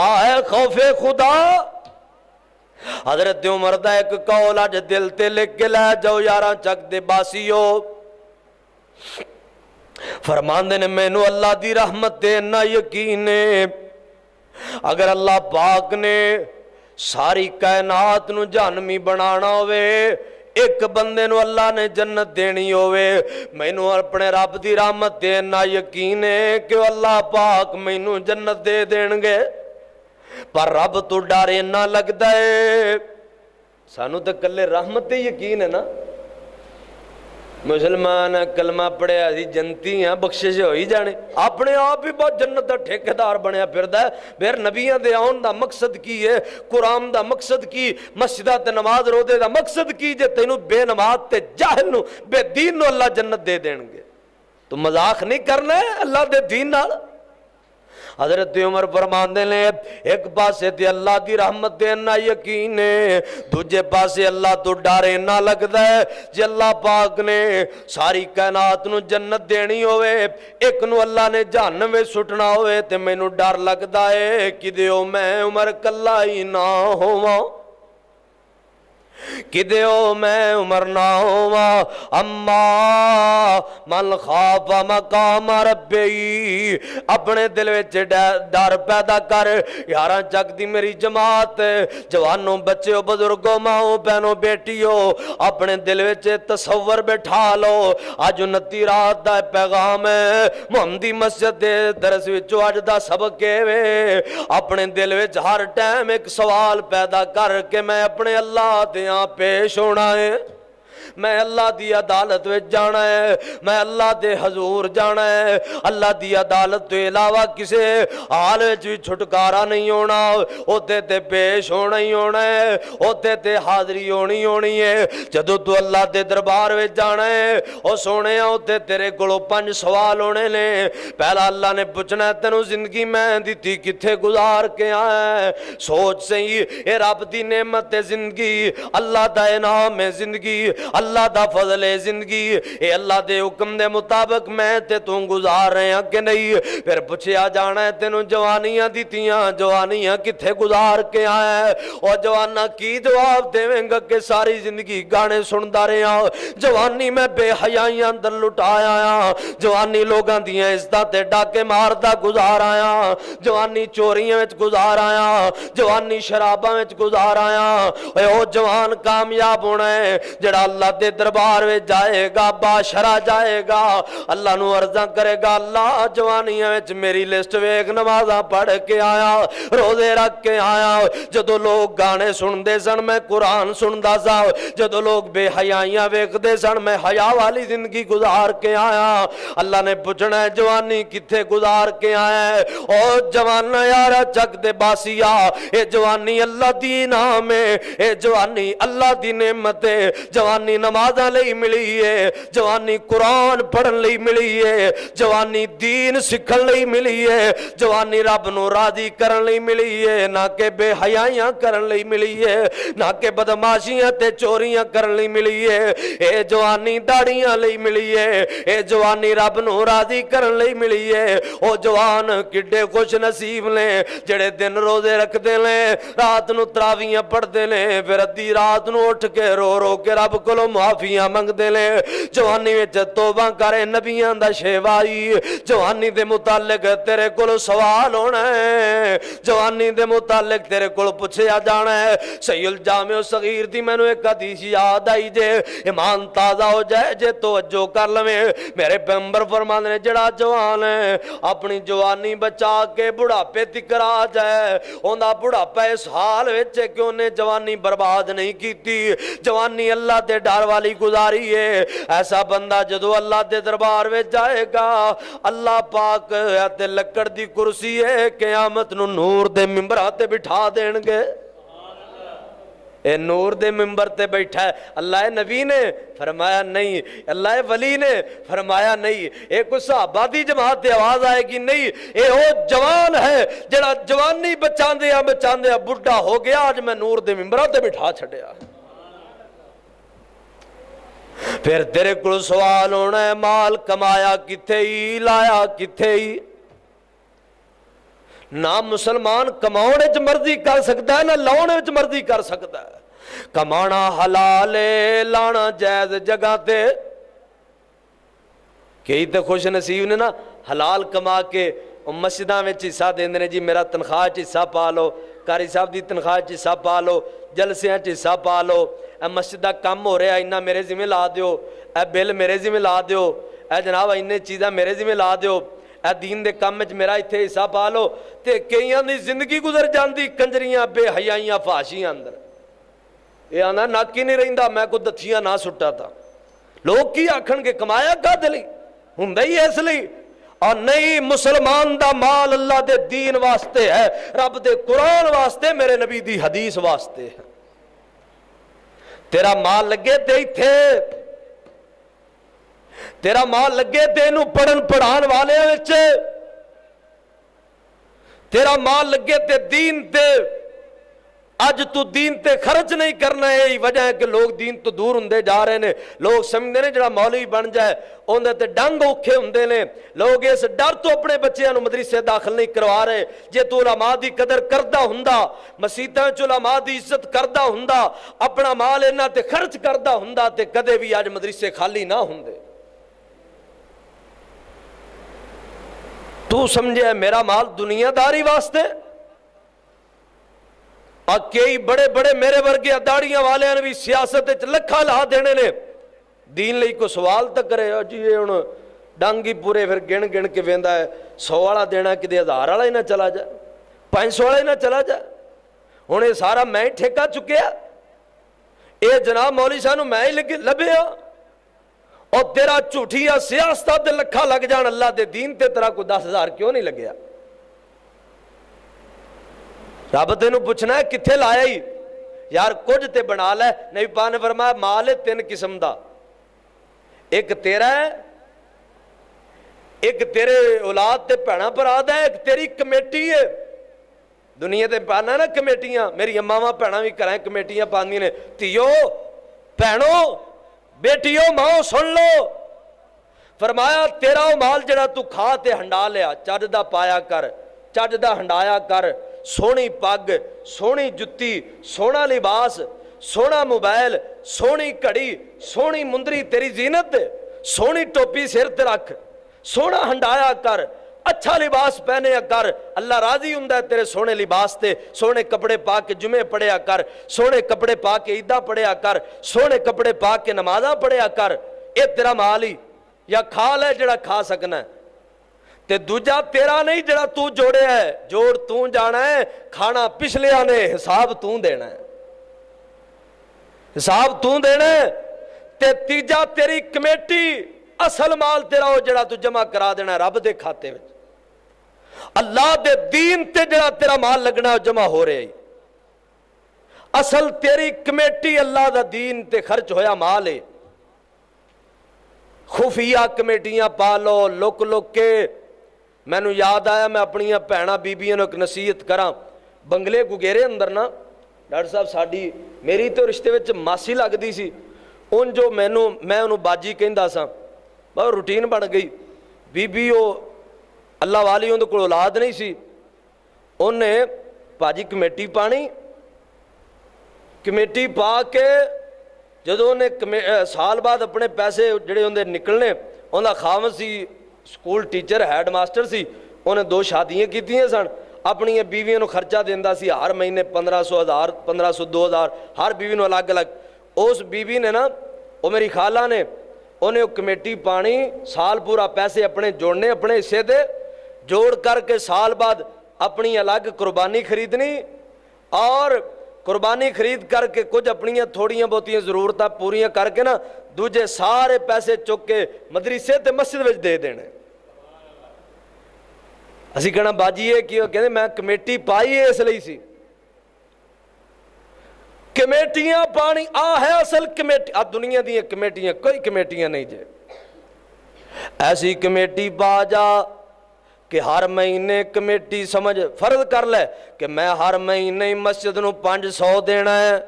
C: آئے خوف خدا حضرت عمر دا ایک قول اج دل تے لکھ کے لے جاؤ یاراں چک دے باسیو فرماندے نے مینوں اللہ دی رحمت تے اتنا یقین ہے اگر اللہ پاک نے ساری کائنات نو جہنمی بنانا ہوئے ایک بندے نو اللہ نے جنت دینی ہوئے مینوں اپنے رب دی رحمت تے اتنا یقین ہے کہ اللہ پاک مینوں جنت دے دین گے پر رب تو ڈر اتنا لگدا ہے سانو تے کلے رحمت تے یقین ہے نا مسلمان کلمہ پڑھیا سی جنتی ہیں بخشش ہو ہی جانے اپنے آپ ہی بہت جنت دا ٹھیکیدار بنیا پھردا ہے پھر نبیاں دے آن دا مقصد کی ہے قرآن دا مقصد کی مسجدہ تے نماز روزے دا مقصد کی جے تینوں بے نماز تے جاہل نو بے دین نو اللہ جنت دے دین گے تو مذاق نہیں کرنا ہے اللہ دے دین نال حضرت عمر فرماندے نے ایک پاسے تے اللہ دی رحمت دے اتنا یقین ہے دوجے پاسے اللہ تو ڈر اتنا لگدا ہے جے اللہ پاک نے ساری کائنات نو جنت دینی ہوئے ایک نو اللہ نے جہنم وچ سٹنا ہوئے تے مینوں ڈر لگدا ہے کدیو میں عمر کلا ہی نہ ہوواں کدیو میں عمر نہ ہوا اما من خاف مقام ربی اپنے دل وچ ڈر پیدا کر یاراں چک دی میری جماعت جوانوں بچیو بزرگوں ماؤں بہنوں بیٹیو اپنے دل وچ تصور بٹھا لو اج 29 رات دا پیغام ہے محمدی مسجد دے درس وچوں اج دا سبق وے اپنے دل وچ ہر ٹائم ایک سوال پیدا کر کے میں اپنے اللہ دے پیش ہونا ہے میں اللہ دی عدالت وچ جانا ہے میں اللہ دے حضور جانا ہے اللہ دی عدالت تو علاوہ کسے حال وچ بھی چھٹکارا نہیں ہونا اوتے تے پیش ہونا ہی ہونا ہے اوتے تے حاضری ہونی ہے جدوں تو اللہ دے دربار وچ جانا ہے او سونے اوتے تیرے کولوں 5 سوال ہونے نے پہلا اللہ نے پوچھنا ہے تینوں زندگی میں دتی کتھے گزار کے آیا ہے سوچ صحیح اے رب دی نعمت ہے زندگی اللہ دا انعام ہے زندگی اللہ دا فضل ہے زندگی اے اللہ دے حکم دے مطابق میں تے تو گزار رہے ہیں کہ نہیں پھر پوچھیا جانا ہے تینوں جوانیاں دیتیاں جوانیاں کتھے گزار کے آیا ہے اور جوانا کی جواب دیویں گا کہ ساری زندگی گانے سندا رہا جوانی میں بے حیائیاں اندر لٹایا جوانی لوگاں دیاں عزتاں تے ڈاکے ماردا گزار آیا جوانی چوریاں وچ گزار آیا جوانی شراباں وچ گزار آیا اے او جوان کامیاب ہونا ہے جڑا اللہ دے دربار وچ جائے گا باشرا جائے گا اللہ نو عرضاں کرے گا اللہ جوانیاں وچ میری لسٹ ویکھ نمازاں پڑھ کے آیا روزے رکھ کے آیا جدوں لوگ گانے سندے سن میں قرآن سندا سا جدوں لوگ بے حیائیاں ویکھدے سن میں حیا والی زندگی گزار کے آیا اللہ نے پوچھنا ہے جوانی کتھے گزار کے آیا ہے او جوان یارا چک دے باسیا اے جوانی اللہ دی انعام ہے اے جوانی اللہ دی نعمت ہے جوانی نمازاں لئی ملی ہے جوانی قرآن پڑھن لئی ملی ہے جوانی دین سکھن لئی ملی ہے جوانی رب نو راضی کرن لئی ملی ہے نہ کہ بے حیائیاں کرن لئی ملی ہے نہ کہ بدماشیاں تے چوریاں کرن لئی ملی ہے اے جوانی داڑیاں لئی ملی ہے اے جوانی رب نو راضی کرن لئی ملی ہے او جوان کڈے خوش نصیب نے جڑے دن روزے رکھ دے لیں رات نو تراویاں پڑھ دے لیں پھر ادھی رات نو اٹھ کے رو رو کے رب کولوں معافیاں منگ دے لیں جوانی وچ توبہ کرے نبیاں دا شیوائی جوانی دے متعلق تیرے کولوں سوال ہونا ہے جوانی دے متعلق تیرے کول پوچھیا جانا ہے صحیح الجامع صغیر دی مینوں ایک حدیث یاد آئی جے ایمان تازہ ہو جائے جے توجہ کر لویں میرے پیغمبر فرماندے نے جڑا جوان ہے اپنی جوانی بچا کے بڑھاپے تک آ جائے اوندا بڑھاپا اس حال وچ کہ اونے جوانی برباد نہیں کیتی جوانی اللہ دے ڈر والی گزاری ہے ایسا بندہ جدو اللہ دے دربار میں جائے گا اللہ پاک تے لکڑ دی کرسی ہے قیامت نو نور دے ممبراں تے بٹھا دین گے اے نور دے ممبر تے بیٹھا ہے اللہ نبی نے فرمایا نہیں اللہ ولی نے فرمایا نہیں اے کوئی صحابہ دی جماعت تے آواز آئے گی نہیں اے او جوان ہے جڑا جوانی بچاندیا بڈھا ہو گیا آج میں نور دے ممبراں تے بٹھا چھڈیا پھر تیرے کو سوال ہونا ہے مال کمایا کتھے ہی لایا کتھے ہی نہ مسلمان کماؤنے وچ مرضی کر سکتا ہے نہ لاؤنے وچ مرضی کر سکتا ہے. کمانا حلال ہے لانا جائز جگہ تے. کئی تے خوش نصیب نے نا حلال کما کے مسجداں وچ حصہ دیندے نے, جی میرا تنخواہ چ حصہ پا لو, قاری صاحب دی تنخواہ چ حصہ پا لو, جلسیاں چ حصہ پا لو, اے مسجد دا کم ہو رہا انہاں میرے ذمہ لا دیو, اے بل میرے ذمہ لا دیو, اے جناب انہیں چیزاں میرے ذمہ لا دیو, اے دین دے کام وچ میرا ایتھے حصہ پا لو. تے کئیاں دی زندگی گزر جاندی کنجریاں بے حیائیاں فحاشیاں اندر. یہ آنا نک ہی نہیں رہندا میں کو دتھیاں نہ سٹا تھا. لوگ کی آکھن کے کمایا کدے لئی ہوندا ہی اس لئی. اور نہیں, مسلمان دا مال اللہ دے دین واسطے ہے, رب دے قرآن واسطے, میرے نبی دی حدیث واسطے ہے. تیرا مال لگے تے ایتھے, تیرا مال لگے تے انہوں پڑھن پڑھان والے وچ, تیرا مال لگے تے دین تے. اج تو دین تے خرچ نہیں کرنا, یہی وجہ ہے کہ لوگ دین تو دور ہوندے جا رہے ہیں. لوگ سمجھتے ہیں جڑا مولوی بن جائے اوندے تے ڈنگ اوکھے ہوندے نے. لوگ اس ڈر تو اپنے بچیاں نو مدرسے داخل نہیں کروا رہے. جے تو علماء دی قدر کردا ہوندا, مسیتاں چ علماء دی عزت کردا ہوندا, اپنا مال انہاں تے خرچ کردا ہوندا تے کدے بھی اج مدرسے خالی نہ ہوندے. تو سمجھے میرا مال دنیا داری واسطے. اور کئی بڑے بڑے میرے ورگے داڑیاں والے نے بھی سیاست لکھا لا دینے نے, دین لئی کو سوال تک کرے جی یہ ہن ڈنگ ہی پورے پھر گن گن کے ویندا ہے. 100 والا دینا کدے 1000 والا ہی نہ چلا جائے, 500 والا ہی نہ چلا جائے. ہن یہ سارا میں ہی ٹھیکہ چکیا, اے جناب مولوی صاحب نو میں ہی لبیا, اور تیرا جھوٹیاں سیاستاں تے لکھا لگ جان, اللہ دے دین تے تیرا کو 10,000 کیوں نہیں لگیا؟ رب تینوں پوچھنا ہے کتھے لایا ہی یار, کچھ تے بنا لے. نبی پاک نے فرمایا مال ہے 3 قسم دا, ایک تیرا ہے, ایک تیرے اولاد تے بھیڑاں بھرا دا ہے, ایک تیری کمیٹی ہے. دنیا تے پانا نا کمیٹیاں, میری اماواں بھیڑاں بھی کرائیں کمیٹیاں پاندیاں نے. تیو بھینوں بیٹیو ماں سن لو, فرمایا تیرا مال جڑا تو کھا تے ہنڈا لیا, چج دا پایا کر, چج دا ہنڈایا کر, سونی پگ, سونی جتی, سونا لباس, سونا موبائل, سونی گھڑی, سونی مندری تیری زینت, سونی ٹوپی سر تے رکھ, سونا ہنڈایا کر, اچھا لباس پہنے کر, اللہ راضی ہوندا ہے تیرے سونے لباس تے. سونے کپڑے پا کے جمعے پڑھیا کر, سونے کپڑے پا کے عیداں پڑھیا کر, سونے کپڑے پا کے نمازاں پڑھیا کر. اے تیرا مال ہی یا کھا لے جڑا کھا سکنا ہے. تے دوجا تیرا نہیں جڑا تو جوڑیا ہے, جوڑ تو جانا ہے, کھانا پچھلیاں نے, حساب تو دینا ہے, حساب تو دینا ہے. تے تیجا تیری کمیٹی, اصل مال تیرا ہو جڑا تو جمع کرا دینا ہے رب دے کھاتے وچ. اللہ دے دین تے جڑا تیرا مال لگنا ہے جمع ہو رہے. اصل تیری کمیٹی اللہ دا دین تے خرچ ہویا مال ہے. خفیہ کمیٹیاں پالو لک لک کے. میں نو یاد آیا میں اپنی بھیناں بیبیاں نو ایک نصیحت کراں. بنگلے گگیرے اندر نا ڈاکٹر صاحب ساڈی میری تو رشتے وچ ماسی لگدی سی, ان جو میں انہوں باجی کہندا سا, بہت روٹین بن گئی. بیبی او اللہ والی اندر کو اولاد نہیں سی, انہیں باجی کمیٹی پانی, کمیٹی پا کے جدو انہیں سال بعد اپنے پیسے جڑے اندر نکلنے, انہاں خاوند سی سکول ٹیچر ہیڈ ماسٹر سی, انہیں 2 شادیاں کیتیاں سن. اپنی بیویاں نو خرچہ دیندا سی ہر مہینے 1500 1500 2000 ہر بیوی نو الگ الگ. اس بیوی نے نا وہ میری خالہ نے انہیں کمیٹی پانی, سال پورا پیسے اپنے جوڑنے, اپنے حصے دے جوڑ کر کے سال بعد اپنی الگ قربانی خریدنی, اور قربانی خرید کر کے کچھ اپنی تھوڑیاں بہتیاں ضرورتاں پوریاں کر کے نا دوجے سارے پیسے چک کے مدرسے تے مسجد وچ دے دینے. اسی کہنا باجی ہے کہ کہتے میں کمیٹی پائی ہے اس لئی سی. کمیٹیاں پانی آ ہے اصل کمیٹی. اب دنیا دی کمیٹیاں کوئی کمیٹیاں نہیں جے. ایسی کمیٹی پا جا کہ ہر مہینے کمیٹی سمجھ فرض کر لے کہ میں ہر مہینے مسجد نو 500 دینا ہے.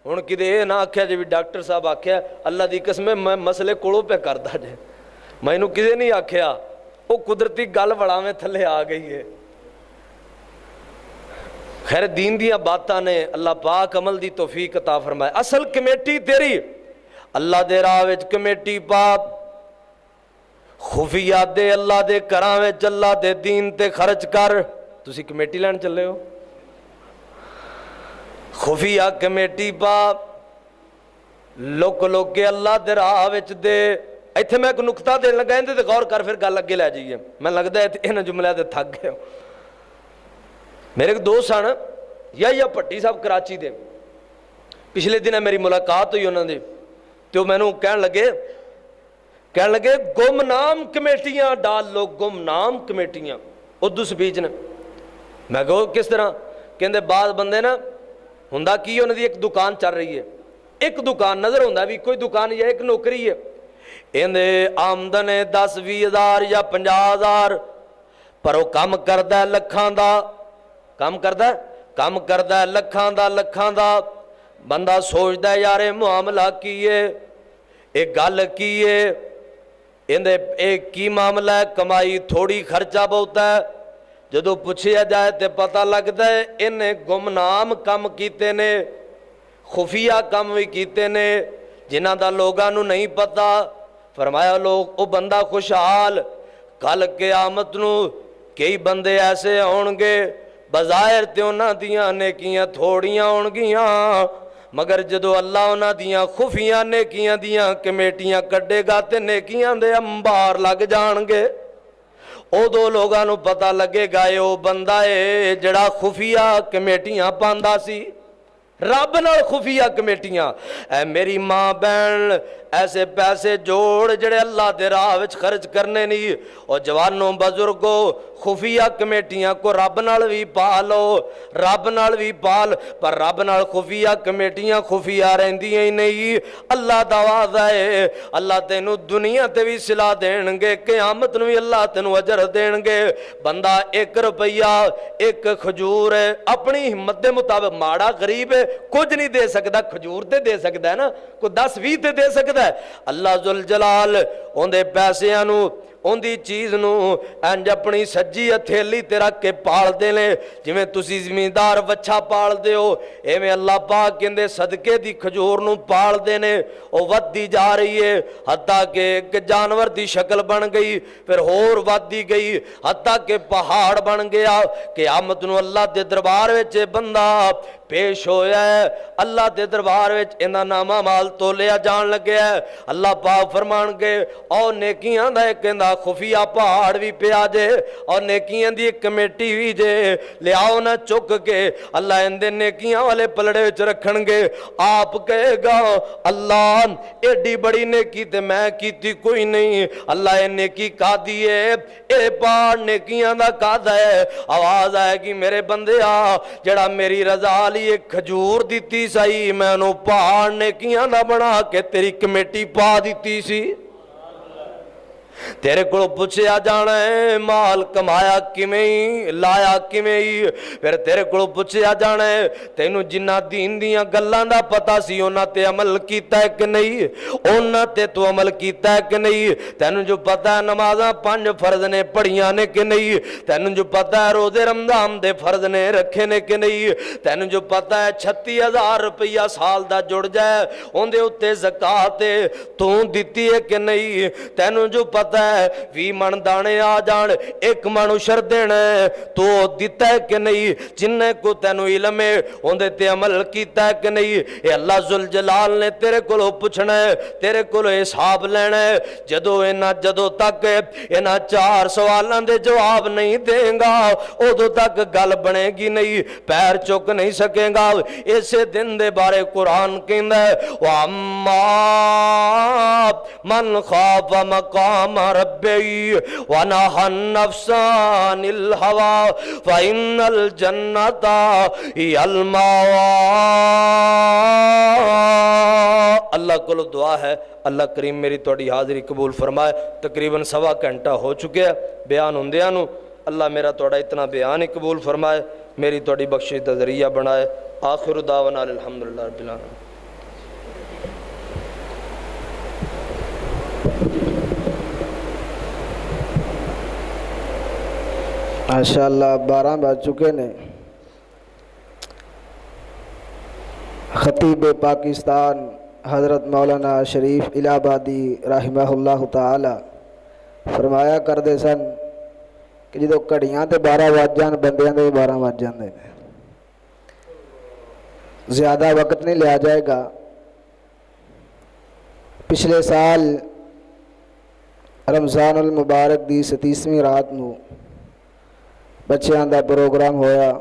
C: ہن کدے یہ نہ آکھیا جی ڈاکٹر صاحب آکھیا, اللہ دی قسم میں مسئلے کوڑوں پہ کردا جے, مینوں کسے نہیں آکھیا, وہ قدرتی گل بڑا میں تھلے آ گئی ہے. خیر دین دیاں باتاں نے اللہ پاک عمل دی توفیق عطا فرمائے. اصل کمیٹی تیری اللہ دے راہ وچ کمیٹی پا, خفیہ دے اللہ دے کراں وچ اللہ دے دین تے خرچ کر. تسی کمیٹی لین چلے ہو, خفیہ کمیٹی پا, لوک لوک کے اللہ دے راہ وچ دے. ایتھے میں ایک نقطہ دین لگا اندے تے غور کر پھر گل اگے لے جائیے. میں لگدا ہے انہاں جملے تے تھک گئے ہو. میرے ایک دوست سن یا پٹی صاحب کراچی دے, پچھلے دن میری ملاقات ہوئی انہوں نے, تو میں نوں کہن لگے گمنام کمیٹیاں ڈال لو, گمنام کمیٹیاں اردو سپیچ نے. میں کہو کس طرح؟ کہندے بعض بندے نا ہوندا کی انہاں دی ایک دکان چل رہی ہے, ایک دکان نظر ہوندا بھی کوئی دکان یا ایک نوکری ہے, اندے آمدن 10-20 ہزار یا 50,000, پر وہ کام کردا لکھاں دا, کام کردا لکھاں دا. بندہ سوچدا ہے یار معاملہ کی ہے, ایک گل کی ہے, اندے ایک کی معاملہ ہے, کمائی تھوڑی خرچہ بہت ہے. جدو پوچھیا جائے تے پتہ لگتا ہے انہیں گمنام کم کیتے نے, خفیہ کم بھی کیتے نے, جنہاں دا لوگاں نو نہیں پتا. فرمایا لوگ او بندہ خوشحال, کل قیامت نو کئی بندے ایسے ہون گے بظاہر تے انہاں دیاں نیکیاں تھوڑیاں ہون گیاں, مگر جدو اللہ انہاں دیاں خفیہ نیکیاں دیاں کمیٹیاں کڈے گا تے نیکیاں دے انبار لگ جان گے. او دو لوگاں نو پتہ لگے گا اے او بندہ ہے جڑا خفیہ کمیٹیاں پاندا سی, رب نال خفیہ کمیٹیاں. اے میری ماں بہن ایسے پیسے جوڑ جڑے اللہ دے راہ وچ خرچ کرنے نہیں. اور جوانوں بزرگوں خفیہ کمیٹیاں کو رب نال بھی پالو, رب نال بھی پال, پر رب نال خفیہ کمیٹیاں خفیہ رہندیاں ہی نہیں. اللہ دا وعدہ ہے اللہ تینوں دنیا تے بھی صلاح دین گے, قیامت نو بھی اللہ تینوں اجر دین گے. بندہ 1 روپیہ ایک کھجور ہے اپنی ہمت دے مطابق, ماڑا غریب ہے کچھ نہیں دے سکتا, کھجور تے دے سکتا ہے نا, کوئی 10-20 تے دے سکتا ہے. اللہ ذوالجلال اوندے پیسیاں نو اوندی چیز نو انج اپنی سجی ہتھیلی تے رکھ کے پال دے لے, جویں تسی زمیندار وچھا پال دے ہو ایویں اللہ پاک کہندے صدقے دی کھجور نو پال دے نے. او ودی جا رہی ہے حتیٰ کہ ایک جانور دی شکل بن گئی, پھر ہور ودی گئی حتیٰ کہ پہاڑ بن گیا. قیامت نو اللہ دے دربار وچ بندہ پیش ہویا ہے, اللہ دے دربار وچ انہاں نامہ مال تولیا جان لگیا ہے. اللہ پاک فرمان گے او نیکیاں دا ایک کہندا خفیہ پہاڑ بھی پیا جے, اور نیکیاں دی ایک کمیٹی بھی جے, لے آؤ نہ چک کے اللہ اندے نیکیاں والے پلڑے وچ رکھن گے. آپ کہے گا اللہ ایڈی بڑی نیکی تے میں کیتی کوئی نہیں, اللہ اے نیکی کا دیے اے پہاڑ نیکیاں دا کا ہے. آواز آئے گی میرے بندے آ جڑا میری رضا ایک کھجور دیتی سائی میں انہوں پہاڑ نیکیاں دا بنا کے تیری کمیٹی پا دیتی سی. تیرے کو پوچھیا جانا ہے مال کمایا کیویں لایا کیویں, پھر تیرے کو پوچھیا جانا ہے تینوں جنہ دین دیاں گلاں دا پتہ سی انہاں تے عمل کیتا ہے کہ نہیں, انہاں تے تو عمل کیتا ہے کہ نہیں. تینوں جو پتہ ہے نمازاں 5 فرض نے پڑھیاں نے کہ نہیں, تینوں جو پتہ ہے روزے رمضان دے فرض نے رکھے نے کہ نہیں, تینوں جو پتہ ہے 36,000 روپیہ سال دا جڑ جائے اوندے اُتے زکات تو دتی ہے کہ نہیں, تینوں جو پتہ ہے 20 من دانے آ جان 1 من عشر دینا ہے تو دیتا ہے کہ نہیں, جن کو تینوں علم ہے اوندے تے عمل کیتا ہے کہ نہیں. اے اللہ ذوالجلال نے تیرے کو پوچھنا ہے, تیرے کو حساب لینا ہے. جدو تک انہاں 4 سوالاں دے جواب نہیں دیں گا ادو تک گل بنے گی نہیں, پیر چک نہیں سکے گا. اسے دن دے بارے قرآن کہندا ہے وَأَمَّا مَنْ خَافَ مَقَامَ رَبِّهِ وَنَهَى النَّفْسَ عَنِ الْهَوَىٰ فَإِنَّ الْجَنَّةَ هِيَ الْمَأْوَىٰ. اللہ کو دعا ہے اللہ کریم میری توڑی حاضری قبول فرمائے. تقریباً 1.25 گھنٹہ ہو چکے ہیں بیان ہوندیاں نو, اللہ میرا توڑا اتنا بیان ہی قبول فرمائے, میری توڑی بخشش دا ذریعہ بنائے. آخر دعوانا الحمدللہ رب العالمین.
B: ماشاءاللہ 12 بج چکے نے. خطیب پاکستان حضرت مولانا شریف الہ آبادی رحمہ اللہ تعالی فرمایا کرتے سن کہ جدو گھڑیاں تے 12 وج جان بندیاں دے 12 وج جاندے نے۔ زیادہ وقت نہیں لیا جائے گا۔ پچھلے سال رمضان المبارک دی 37ویں رات نو بچیاں دا پروگرام ہویا۔